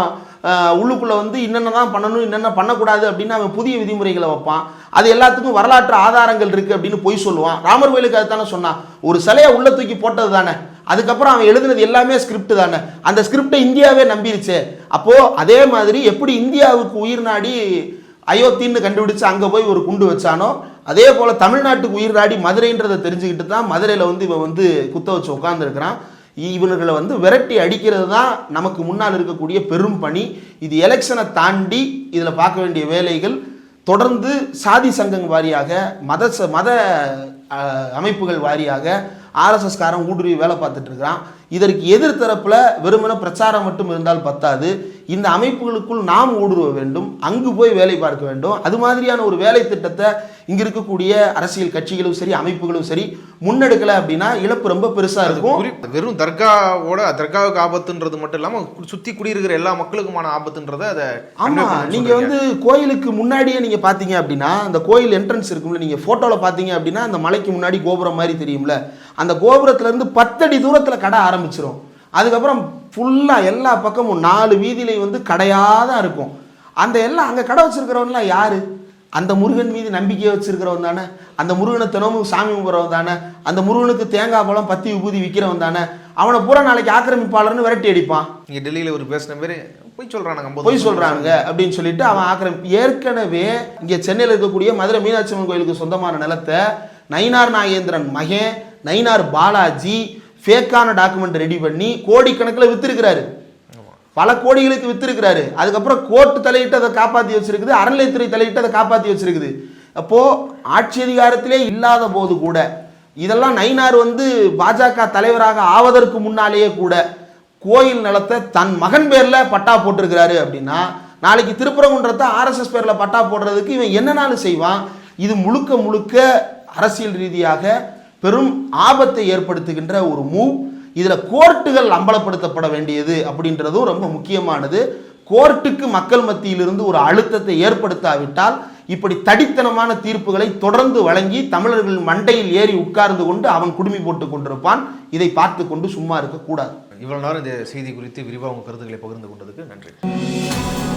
உள்ளுக்குள்ளே வந்து என்னென்ன தான் பண்ணணும் என்னென்ன பண்ணக்கூடாது அப்படின்னு அவன் புதிய விதிமுறைகளை வைப்பான். அது எல்லாத்துக்கும் வரலாற்று ஆதாரங்கள் இருக்குது அப்படின்னு பொய் சொல்லுவான். ராமர் கோயிலுக்கு அதுதானே சொன்னான், ஒரு சிலையை உள்ள தூக்கி போட்டது தானே. அதுக்கப்புறம் அவன் எழுதுனது எல்லாமே ஸ்கிரிப்ட் தானே. அந்த ஸ்கிரிப்டை இந்தியாவே நம்பிருச்சு. அப்போது அதே மாதிரி எப்படி இந்தியாவுக்கு உயிர் நாடி அயோத்தின்னு கண்டுபிடிச்சு அங்கே போய் ஒரு குண்டு வச்சானோ அதே போல் தமிழ்நாட்டுக்கு உயிர் நாடி மதுரைன்றதை தெரிஞ்சுக்கிட்டு தான் மதுரையில் வந்து இவன் வந்து குத்த வச்சு உட்காந்துருக்கிறான். இவனுங்களை வந்து விரட்டி அடிக்கிறது தான் நமக்கு முன்னால் இருக்கக்கூடிய பெரும் பணி. இது எலெக்ஷனை தாண்டி இதில் பார்க்க வேண்டிய வேலைகள் தொடர்ந்து சாதி சங்கம் வாரியாக மத அமைப்புகள் வாரியாக ஆர்எஸ்எஸ் காரன் ஊடுருவி வேலை பார்த்துட்டு இருக்கிறான். இதற்கு எதிர்த்தரப்பில் வெறுமன பிரச்சாரம் மட்டும் இருந்தால் பத்தாது. இந்த அமைப்புகளுக்குள் நாம் ஊடுருவ வேண்டும், அங்கு போய் வேலை பார்க்க வேண்டும். அது மாதிரியான ஒரு வேலை திட்டத்தை இங்கே இருக்கக்கூடிய அரசியல் கட்சிகளும் சரி அமைப்புகளும் சரி முன்னெடுக்கலை அப்படின்னா இழப்பு ரொம்ப பெருசாக இருக்கும். வெறும் தர்காவுக்கு ஆபத்துன்றது மட்டும் இல்லாமல் சுற்றி குடியிருக்கிற எல்லா மக்களுக்குமான ஆபத்துன்றதை அதை ஆமாம். நீங்கள் வந்து கோயிலுக்கு முன்னாடியே நீங்கள் பார்த்தீங்க அப்படின்னா அந்த கோயில் என்ட்ரன்ஸ் இருக்கும்ல, நீங்கள் ஃபோட்டோவில் பார்த்தீங்க அப்படின்னா அந்த மலைக்கு முன்னாடி கோபுரம் மாதிரி தெரியும்ல, அந்த கோபுரத்துலேருந்து 10 அடி தூரத்தில் கடை ஆரம்பிச்சிடும். அதுக்கப்புறம் ஃபுல்லாக எல்லா பக்கமும் 4 வீதியிலையும் வந்து கடையாக தான் இருக்கும். அந்த எல்லாம் அங்கே கடை வச்சுருக்கிறவன்லாம் யார்? அந்த முருகன் மீது நம்பிக்கையை வச்சுருக்கிறவன் தானே, அந்த முருகனை தினமும் சாமி கும்பிட்றவன் தானே, அந்த முருகனுக்கு தேங்காய் பழம் பத்தி விபூதி விற்கிறவன் தானே. அவனை பூரா நாளைக்கு ஆக்கிரமிப்பாளர்னு விரட்டி அடிப்பான். இங்கே டெல்லியில் ஒரு பேசின பேர் பொய் சொல்கிறாங்க அப்படின்னு சொல்லிட்டு அவன் ஏற்கனவே இங்கே சென்னையில் இருக்கக்கூடிய மதுரை மீனாட்சி அம்மன் கோயிலுக்கு சொந்தமான நிலத்தை நயினார் நாகேந்திரன் மகன் நயினார் பாலாஜி ஃபேக்கான டாக்குமெண்ட் ரெடி பண்ணி கோடிக்கணக்கில் விற்றுருக்கிறாரு, பல கோடிகளுக்கு விற்றுருக்கிறாரு. அதுக்கப்புறம் கோர்ட்டு தலையிட்டு அதை காப்பாற்றி வச்சிருக்குது, அறநிலையத்துறை தலையிட்டு அதை காப்பாற்றி வச்சிருக்குது. அப்போது ஆட்சி அதிகாரத்திலே இல்லாத போது கூட இதெல்லாம் நயினார் வந்து பாஜக தலைவராக ஆவதற்கு முன்னாலேயே கூட கோயில் நிலத்தை தன் மகன் பேரில் பட்டா போட்டிருக்கிறாரு அப்படின்னா நாளைக்கு திருப்பரங்குன்றத்தை ஆர்எஸ்எஸ் பேரில் பட்டா போடுறதுக்கு இவன் என்னன்னாலும் செய்வான். இது முழுக்க முழுக்க அரசியல் ரீதியாக பெரும் ஆபத்தை ஏற்படுத்துகின்ற ஒரு மூவ். இதில் கோர்ட்டுகள் அம்பலப்படுத்தப்பட வேண்டியது அப்படின்றதும் ரொம்ப முக்கியமானது. கோர்ட்டுக்கு மக்கள் மத்தியிலிருந்து ஒரு அழுத்தத்தை ஏற்படுத்தாவிட்டால் இப்படி தடித்தனமான தீர்ப்புகளை தொடர்ந்து வழங்கி தமிழர்கள் மண்டையில் ஏறி உட்கார்ந்து கொண்டு அவன் குடுமி போட்டு கொண்டிருப்பான். இதை பார்த்து கொண்டு சும்மா இருக்கக்கூடாது. இவ்வளவு நேரம் இந்த செய்தி குறித்து விரிவாக உங்கள் கருத்துக்களை பகிர்ந்து கொண்டதுக்கு நன்றி.